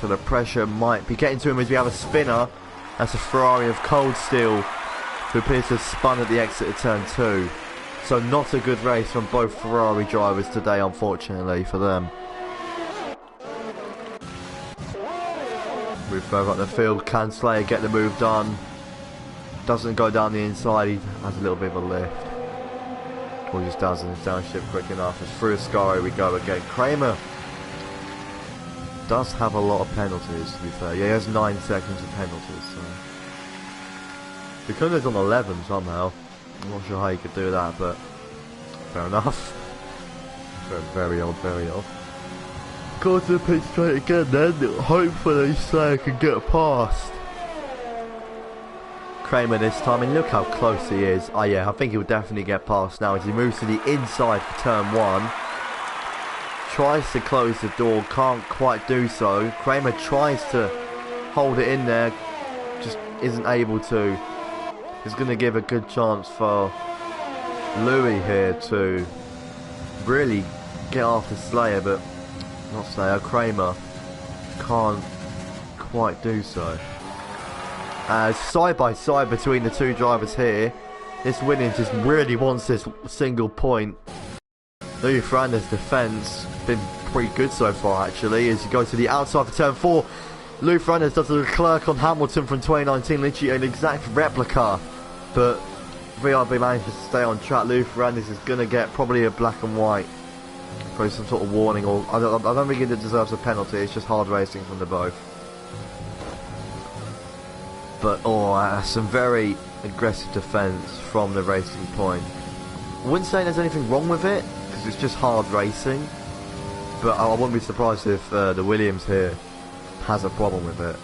so the pressure might be getting to him as we have a spinner. That's a Ferrari of Cold Steel, who appears to have spun at the exit of turn 2. So not a good race from both Ferrari drivers today, unfortunately for them. Move further up the field. Can Slayer get the move done? Doesn't go down the inside. He has a little bit of a lift. Or just doesn't. His downshift quick enough. As through Ascari we go again. Kramer does have a lot of penalties, to be fair. Yeah, he has 9 seconds of penalties. So. Because he's on 11 somehow. I'm not sure how you could do that, but fair enough. Very odd, very odd. Go to the pit straight again then. Hopefully Slayer can get past Kramer this time, and look how close he is. Oh yeah, I think he'll definitely get past now as he moves to the inside for turn 1. Tries to close the door, can't quite do so. Kramer tries to hold it in there, just isn't able to. It's going to give a good chance for Louis here to really get after Slayer, but not Slayer, Kramer can't quite do so. As side by side between the two drivers here, this winning just really wants this single point. Luis Fernandez's defence been pretty good so far actually, as you go to the outside for turn 4. Luis Fernandez does a Leclerc on Hamilton from 2019, literally an exact replica, but VRB manages to stay on track. Luis Fernandez is going to get probably a black and white, probably some sort of warning, or I don't think it deserves a penalty. It's just hard racing from the both. But some very aggressive defence from the Racing Point. I wouldn't say there's anything wrong with it, because it's just hard racing, but I wouldn't be surprised if the Williams here has a problem with it.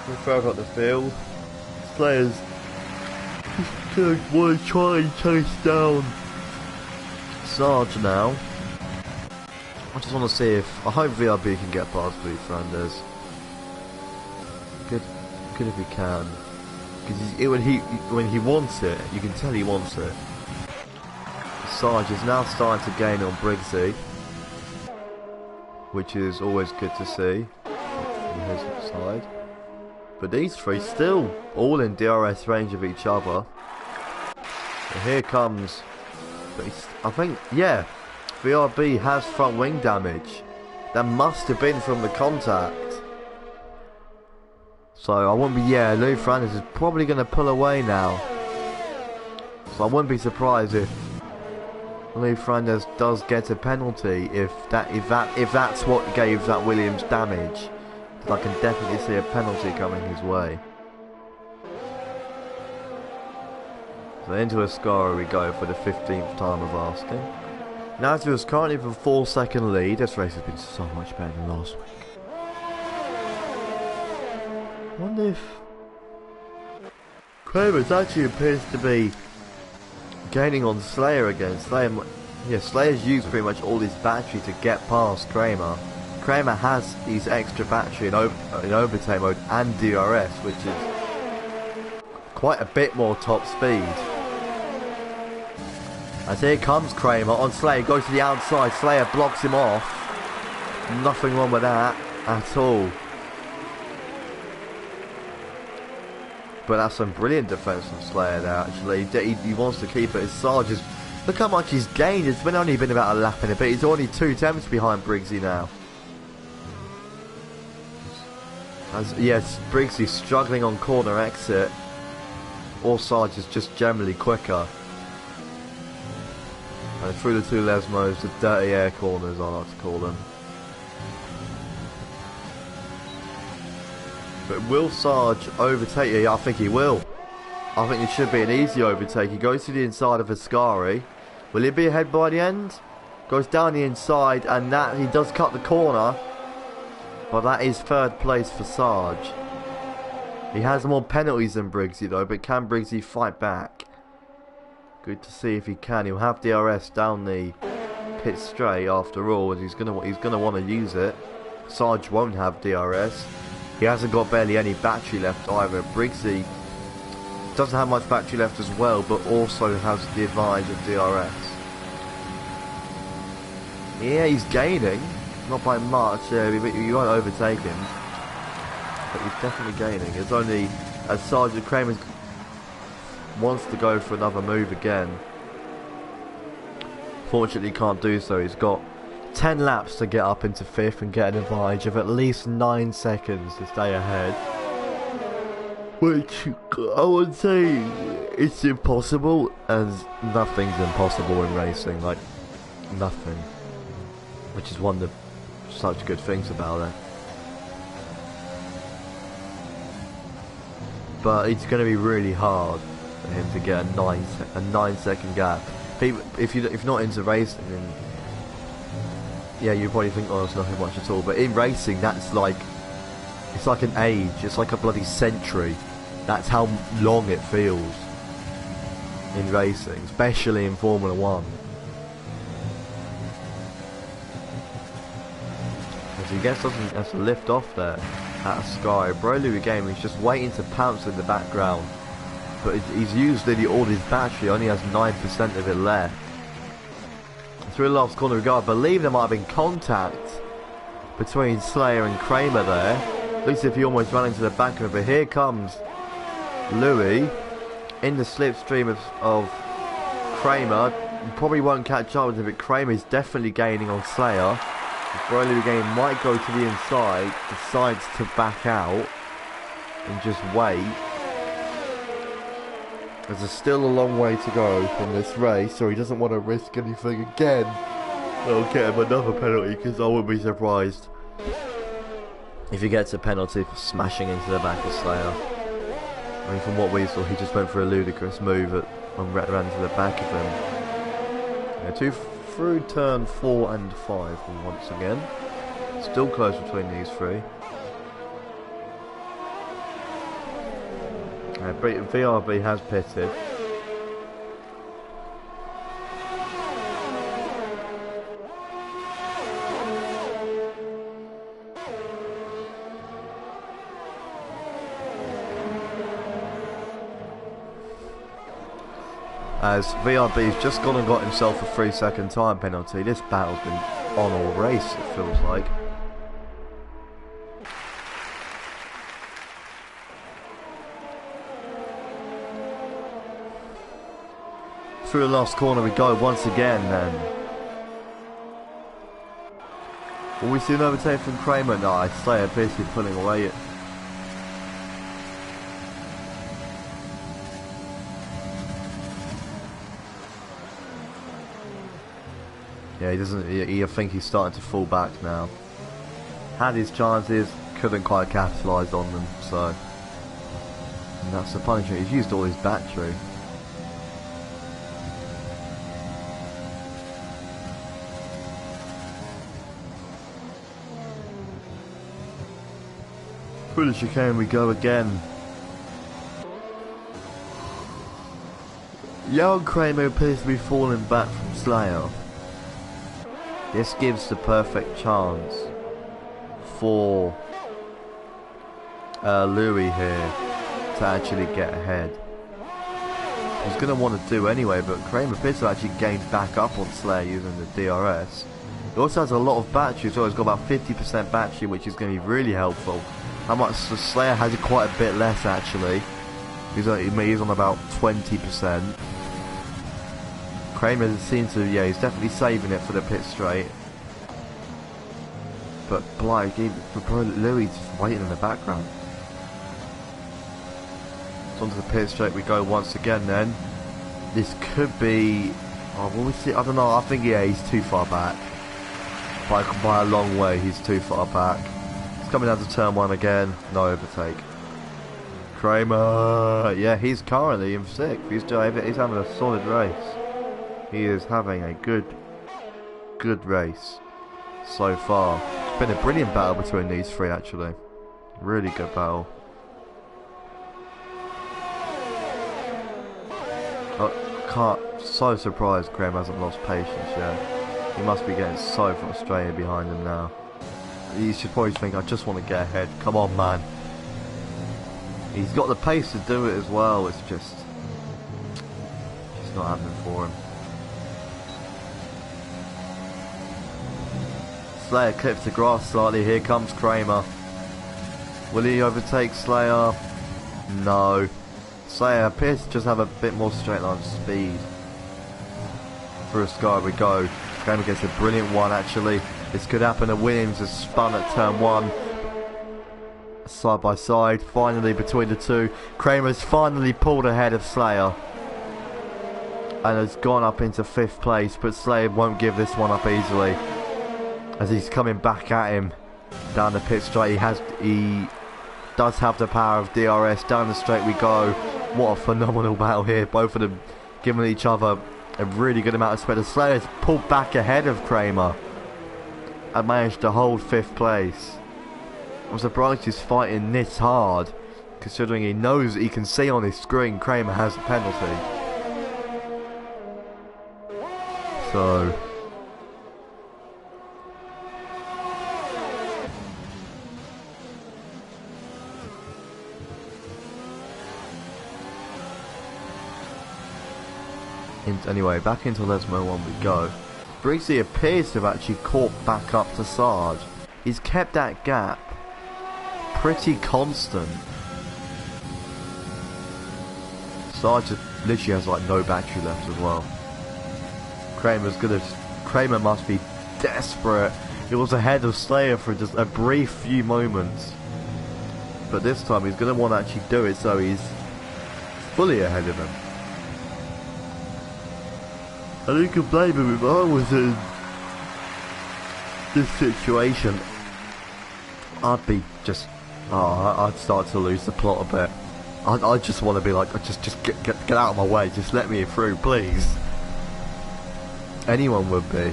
We further up the field, players want to try and chase down Sarge now. I just want to see if, I hope VRB can get past Luis Fernandez. Good if he can. Because when he wants it, you can tell he wants it. Sarge is now starting to gain on Briggsy, which is always good to see from his side. But these three still all in DRS range of each other. And here comes, I think, yeah, VRB has front wing damage. That must have been from the contact. So I wouldn't be, yeah, Louis Fernandez is probably going to pull away now. So I wouldn't be surprised if Louis Fernandez does get a penalty if that's what gave that Williams damage. I can definitely see a penalty coming his way. So into Ascara we go for the 15th time of asking. Now to us currently with a 4-second lead. This race has been so much better than last week. I wonder if Kramer's actually appears to be gaining on Slayer again. Slayer's used pretty much all his battery to get past Kramer. Kramer has his extra battery in overtake mode and DRS, which is quite a bit more top speed. As here comes Kramer on Slayer, goes to the outside, Slayer blocks him off. Nothing wrong with that at all. But that's some brilliant defence from Slayer there actually. He wants to keep it as Sarge is. Look how much he's gained. It's only been about a lap and a bit. He's already 2 attempts behind Briggsy now. Yes, Briggsy struggling on corner exit. Or Sarge is just generally quicker. And through the 2 Lesmos, the dirty air corners I like to call them. But will Sarge overtake you? Yeah, I think he will. I think it should be an easy overtake. He goes to the inside of Ascari. Will he be ahead by the end? Goes down the inside and that he does cut the corner. But that is 3rd place for Sarge. He has more penalties than Briggsy though, but can Briggsy fight back? Good to see if he can. He'll have DRS down the pit straight after all, and he's gonna want to use it. Sarge won't have DRS. He hasn't got barely any battery left either. Briggsy doesn't have much battery left as well, but also has the advantage of DRS. Yeah, he's gaining. Not by much, you won't overtake him. But he's definitely gaining. It's only as Sergeant Kramer wants to go for another move again. Fortunately, he can't do so. He's got 10 laps to get up into 5th and get an advantage of at least 9 seconds to stay ahead. Which I would say it's impossible, as nothing's impossible in racing. Like, nothing. Which is one of the such good things about it. But it's going to be really hard for him to get a 9-second gap. If you're not into racing, then yeah, you probably think, oh, it's nothing much at all. But in racing, that's like, it's like an age. It's like a bloody century. That's how long it feels in racing, especially in Formula 1. As he has to lift off there at Sky. Broly again, he's just waiting to pounce in the background. But he's used nearly all his battery, only has 9% of it left. Through the last corner we go, I believe there might have been contact between Slayer and Kramer there. Looks as if he almost ran into the back of it, but here comes Louis in the slipstream of Kramer. Probably won't catch up with him, but Kramer is definitely gaining on Slayer. Broly again might go to the inside, decides to back out and just wait. There's still a long way to go from this race, so he doesn't want to risk anything again. They'll get him another penalty, because I wouldn't be surprised if he gets a penalty for smashing into the back of Slayer. I mean, from what we saw, he just went for a ludicrous move and ran into the back of him. Yeah, through turn 4 and 5 once again. Still close between these three. VRB has pitted. as VRB's just gone and got himself a 3-second time penalty. This battle's been on all race, it feels like. Through the last corner we go once again then. Will we see an overtake from Kramer? No, I Slayer basically pulling away it. Yeah, he doesn't. I think he's starting to fall back now. Had his chances, couldn't quite capitalise on them. So, and that's the punishment. He's used all his battery. Through the chicane we go again. Young Kramer appears to be falling back from Slayer. This gives the perfect chance for Louis here to actually get ahead. He's going to want to do anyway, but Kramer appears to actually gain back up on Slayer using the DRS. He also has a lot of battery, so he's got about 50% battery, which is going to be really helpful. How much? So Slayer has quite a bit less actually. He's on about 20%. Kramer seems to, yeah, he's definitely saving it for the pit straight. But Blythe, Louis just waiting in the background. So onto the pit straight we go once again then. This could be, oh, will we see? I don't know, I think, yeah, he's too far back. By a long way, he's too far back. He's coming down to turn 1 again, no overtake. Kramer, yeah, he's currently in 6th. He's having a solid race. He is having a good race so far. It's been a brilliant battle between these three actually. Really good battle. So surprised Graham hasn't lost patience yet. He must be getting so frustrated behind him now. He should probably think, I just want to get ahead. Come on, man. He's got the pace to do it as well. It's just not happening for him. Slayer clips the grass slightly. Here comes Kramer. Will he overtake Slayer? No. Slayer appears to just have a bit more straight line speed. Through a sky we go. Kramer gets a brilliant one actually. This could happen to Williams has spun at turn 1. Side by side, finally between the two. Kramer's finally pulled ahead of Slayer. And has gone up into 5th place, but Slayer won't give this one up easily. As he's coming back at him down the pit straight. He does have the power of DRS. Down the straight we go. What a phenomenal battle here. Both of them giving each other a really good amount of speed. Slayer's pulled back ahead of Kramer and managed to hold 5th place. I'm surprised he's fighting this hard, considering he knows that he can see on his screen Kramer has a penalty. So anyway, back into Lesmo 1 we go. Briggsy appears to have actually caught back up to Sarge. He's kept that gap pretty constant. Sarge literally has like no battery left as well. Kramer must be desperate. He was ahead of Slayer for just a brief few moments. But this time he's going to want to actually do it, so he's fully ahead of him. And you can blame him if I was in this situation. I'd be just, I'd start to lose the plot a bit. I just want to be like, just get out of my way, just let me through, please. Anyone would be.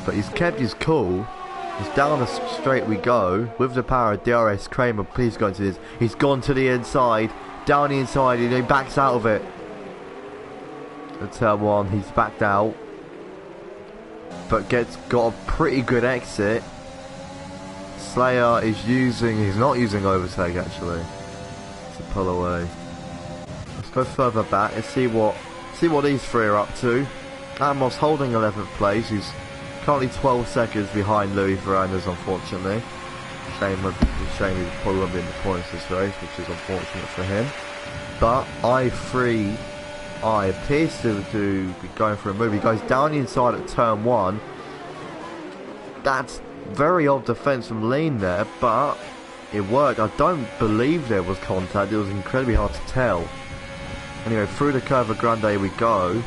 But he's kept his cool. He's down the straight we go. With the power of DRS, Kramer, please go into this. He's gone to the inside. Down the inside, and he backs out of it. At turn 1, he's backed out. But got a pretty good exit. Slayer is he's not using overtake actually to pull away. Let's go further back and see what See what these three are up to. Amos holding 11th place. He's currently 12 seconds behind Louis Verandas, unfortunately. Shame he probably won't be in the points this race, which is unfortunate for him. But I appears to be going for a move. He goes down the inside at turn 1. That's very odd defence from Lean there, but it worked. I don't believe there was contact. It was incredibly hard to tell. Anyway, through the Curva Grande we go.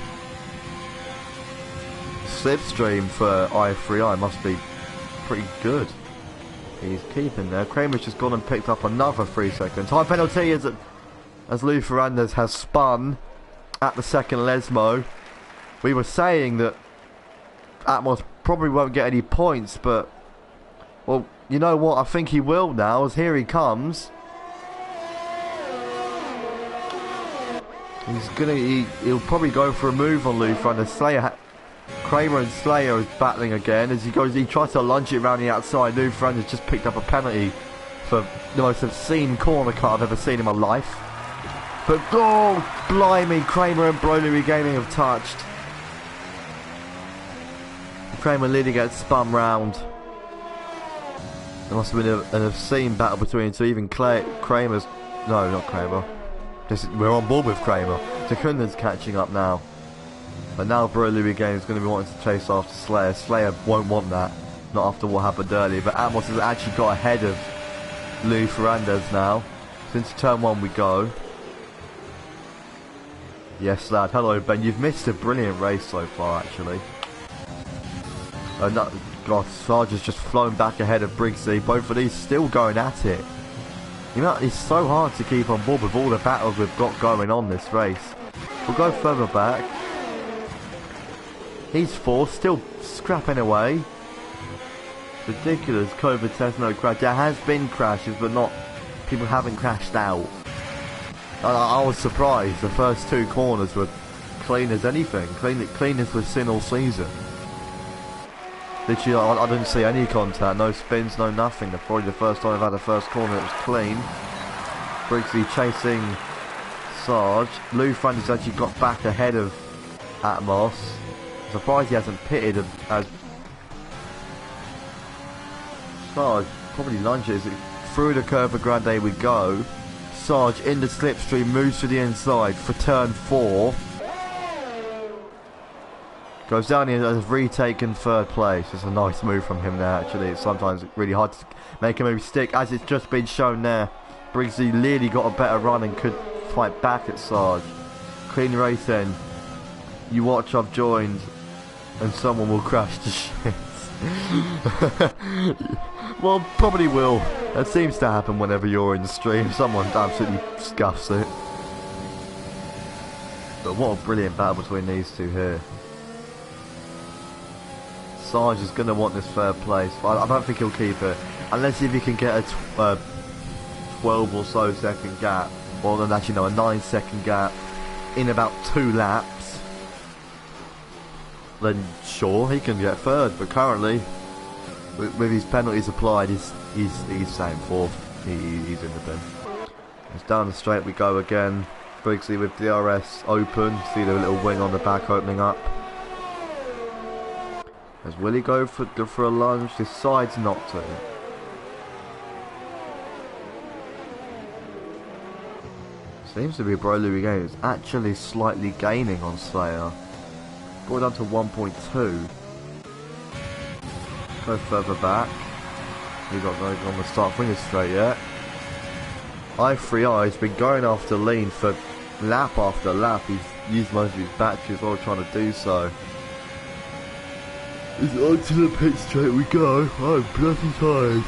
Slipstream for IFR must be pretty good. He's keeping there. Kramer's just gone and picked up another 3 seconds. Time penalty as Louis Verandas has spun at the second Lesmo. We were saying that Atmos probably won't get any points, but well, you know what? I think he will now, as here he comes. He'll probably go for a move on Louis Verandas. Kramer and Slayer is battling again as he tries to lunge it around the outside. Louis Verandas just picked up a penalty for the most obscene corner cut I've ever seen in my life. But oh, blimey, Kramer and Broly Gaming have touched. Kramer nearly gets spun round. There must have been an obscene battle between the two. Even Kramer's... No, not Kramer. We're on board with Kramer. Secunda's catching up now. But now Broly Gaming is going to be wanting to chase after Slayer. Slayer won't want that. Not after what happened earlier. But Atmos has actually got ahead of Louis Verandas now. Since turn 1 we go. Yes, lad. Hello, Ben. You've missed a brilliant race so far, actually. God, Sarge has just flown back ahead of Briggsy. Both of these still going at it. You know, it's so hard to keep on board with all the battles we've got going on this race. We'll go further back. He's 4, still scrapping away. Ridiculous. COVID test, no crash. There has been crashes, but not... People haven't crashed out. I was surprised. The first 2 corners were clean as anything. Clean as we've seen all season. Literally, I didn't see any contact, no spins, no nothing. Probably the first time I've had a first corner that was clean. Briggsy chasing Sarge. Lou Francis actually got back ahead of Atmos. Surprised he hasn't pitted as Sarge probably lunges it through the Curva Grande we go. Sarge in the slipstream moves to the inside for turn 4. Goes down here and has retaken 3rd place. It's a nice move from him there, actually. It's sometimes really hard to make a move stick, as it's just been shown there. Briggsy clearly got a better run and could fight back at Sarge. Clean race then. You watch, I've joined, and someone will crash to shit. Well, probably will. That seems to happen whenever you're in the stream. Someone absolutely scuffs it. But what a brilliant battle between these two here. Sarge is going to want this 3rd place, but I don't think he'll keep it. Unless if he can get a 12 or so second gap, or then actually no, a 9-second gap in about 2 laps, then sure, he can get 3rd. But currently, with his penalties applied, he's saying 4th. He's in the bin. It's down the straight we go again. Briggsy with DRS open. See the little wing on the back opening up. As will he go for a lunge? Decides not to. Seems to be Broly Game is actually slightly gaining on Slayer. Brought down to 1.2. Go further back. We got no on the start fingers straight yet. IFR has been going after Lean for lap after lap. He's used most of his batteries while trying to do so. It's onto the pit straight we go. I'm bloody tired.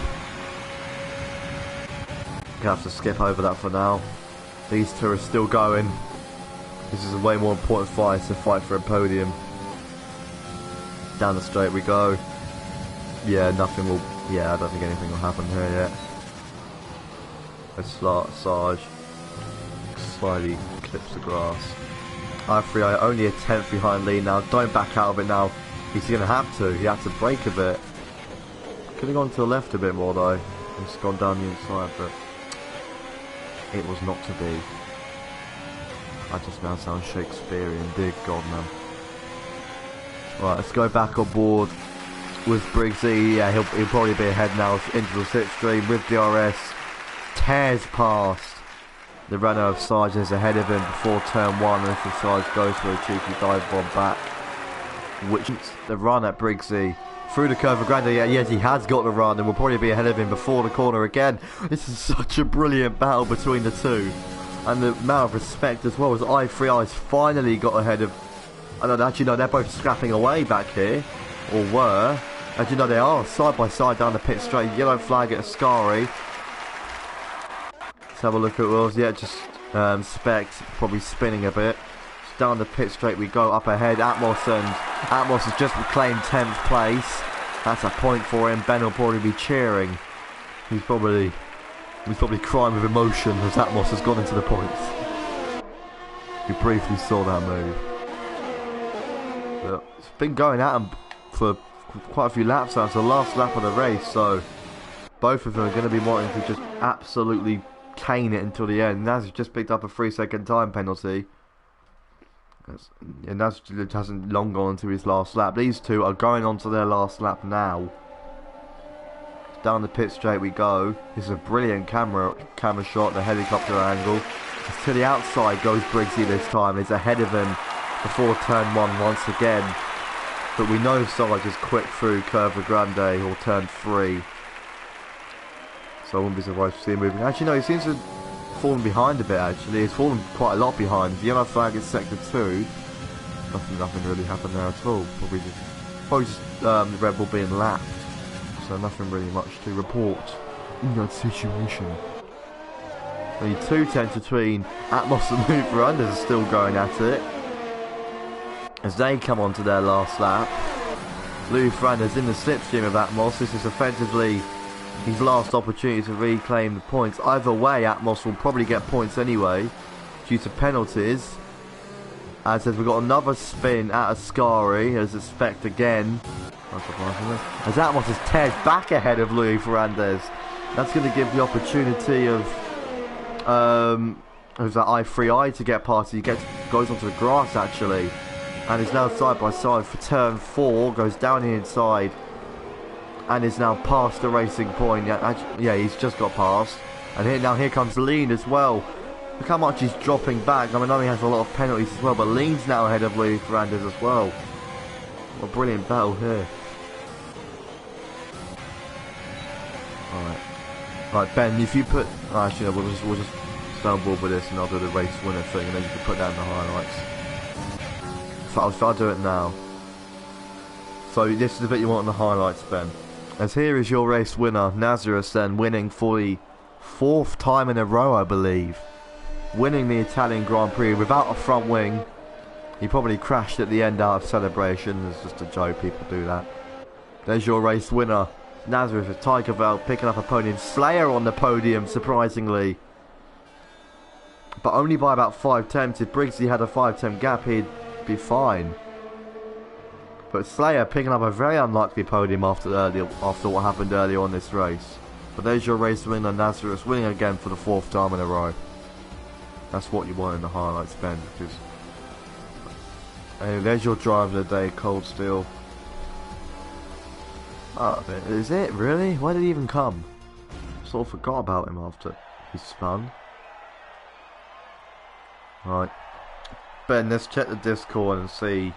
Gonna have to skip over that for now. These two are still going. This is a way more important fight to fight for a podium. Down the straight we go. Yeah, nothing will... Yeah, I don't think anything will happen here yet. Let's Sarge slightly clips the grass. IFR only a 10th behind Lee now. Don't back out of it now. He's going to have to. He had to brake a bit. Could have gone to the left a bit more though. He's gone down the inside, but it was not to be. That just now sounds Shakespearean, dear God, man. Right, let's go back on board with Briggsy. Yeah, he'll probably be ahead now into the slipstream with DRS. Tears past the runner of Sarge, is ahead of him before turn 1, and if the Sarge goes for a cheeky dive bomb back, which is the run at Briggsy through the curve of Grande. Yeah, yes, he has got the run and will probably be ahead of him before the corner again. This is such a brilliant battle between the two, and the amount of respect as well as I3I's finally got ahead of. I don't actually know, they're both scrapping away back here, or were. As you know, they are side by side down the pit straight. Yellow flag at Ascari. Let's have a look at Wills. Yeah, just Specs probably spinning a bit. Just down the pit straight we go, up ahead. Atmos has just reclaimed 10th place. That's a point for him. Ben will probably be cheering. He's probably crying with emotion as Atmos has gone into the points. We briefly saw that move. But it's been going at him for quite a few laps now. It's the last lap of the race, so both of them are going to be wanting to just absolutely cane it until the end. Naz has just picked up a 3-second time penalty, and Naz hasn't long gone into his last lap. These two are going on to their last lap now. Down the pit straight we go. This is a brilliant camera shot, the helicopter angle. It's to the outside goes Briggsy this time. He's ahead of him before turn 1 once again. But we know Sarge is quick through Curva Grande or turn 3. So I wouldn't be surprised to see him moving. Actually no, he seems to have fallen behind a bit actually. He's fallen quite a lot behind. The yellow flag is sector 2. Nothing really happened there at all. Probably just the Red Bull being lapped. So nothing really much to report in that situation. The 2 tenths between Atmos and Lou Ferrandis are still going at it as they come on to their last lap. Lou Ferrandis in the slipstream of Atmos. This is effectively his last opportunity to reclaim the points. Either way, Atmos will probably get points anyway due to penalties. As we've got another spin at Ascari as Spect again. As Atmos is teared back ahead of Louis Ferrandis. That's going to give the opportunity of that I3I to get past. He goes onto the grass actually, and is now side by side for turn 4. Goes down the inside and is now past the racing point. Yeah, he's just got past. And here comes Lean as well. Look how much he's dropping back. I mean, I know he has a lot of penalties as well, but Lean's now ahead of Louis Ferrandis as well. What a brilliant battle here. Right, Ben, if you put... actually, no, we'll just stay on board with this and I'll do the race winner thing and then you can put that in the highlights. I'll do it now. So this is the bit you want in the highlights, Ben. As here is your race winner, Nazareth, then winning for the 4th time in a row, I believe. Winning the Italian Grand Prix without a front wing. He probably crashed at the end out of celebration. It's just a joke, people do that. There's your race winner, Nazareth, with Tiger Val picking up a podium. Slayer on the podium, surprisingly. But only by about 5 tenths. If Briggsy had a 5-10 gap, he'd be fine. But Slayer picking up a very unlikely podium after what happened earlier on this race. But there's your race winner, Nazareth, winning again for the 4th time in a row. That's what you want in the highlights, Ben. Because there's your driver of the day, Cold Steel. Oh, is it really? Why did he even come? Sort of forgot about him after he spun. Right, Ben, let's check the Discord and see.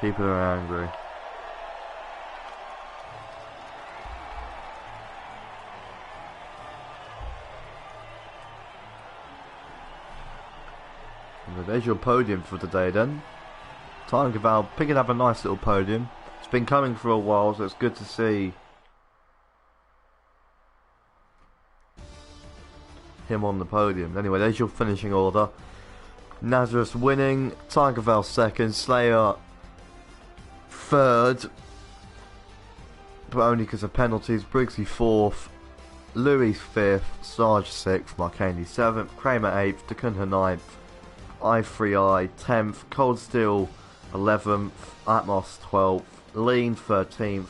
People are angry. And there's your podium for today then. Tiger Val picking up a nice little podium. It's been coming for a while, so it's good to see him on the podium. Anyway, there's your finishing order. Nazareth winning, Tiger Val 2nd, Slayer 3rd, but only because of penalties. Briggsy 4th, Louis 5th, Sarge 6th, Marcani 7th, Kramer 8th, Decunha 9th, I3I 10th, Cold Steel 11th, Atmos 12th, Lean 13th,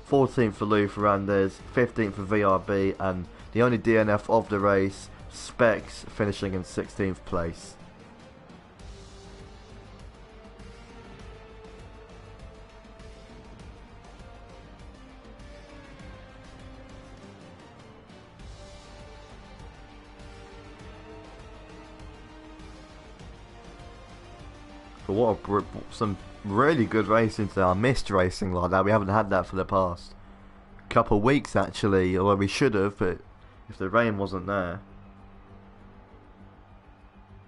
14th for Louis Ferrandis, 15th for VRB, and the only DNF of the race, Specs, finishing in 16th place. But what some really good racing today. I missed racing like that. We haven't had that for the past couple of weeks actually, although we should have, but if the rain wasn't there.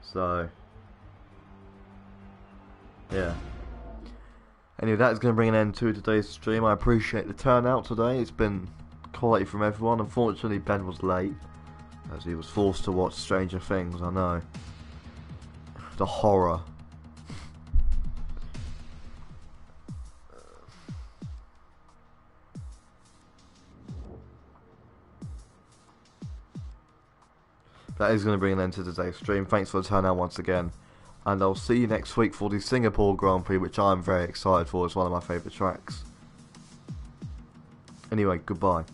So yeah. Anyway, that's going to bring an end to today's stream. I appreciate the turnout today. It's been quality from everyone. Unfortunately, Ben was late, as he was forced to watch Stranger Things. I know. The horror. That is going to bring an end to today's stream. Thanks for the turnout once again. And I'll see you next week for the Singapore Grand Prix, which I'm very excited for. It's one of my favourite tracks. Anyway, goodbye.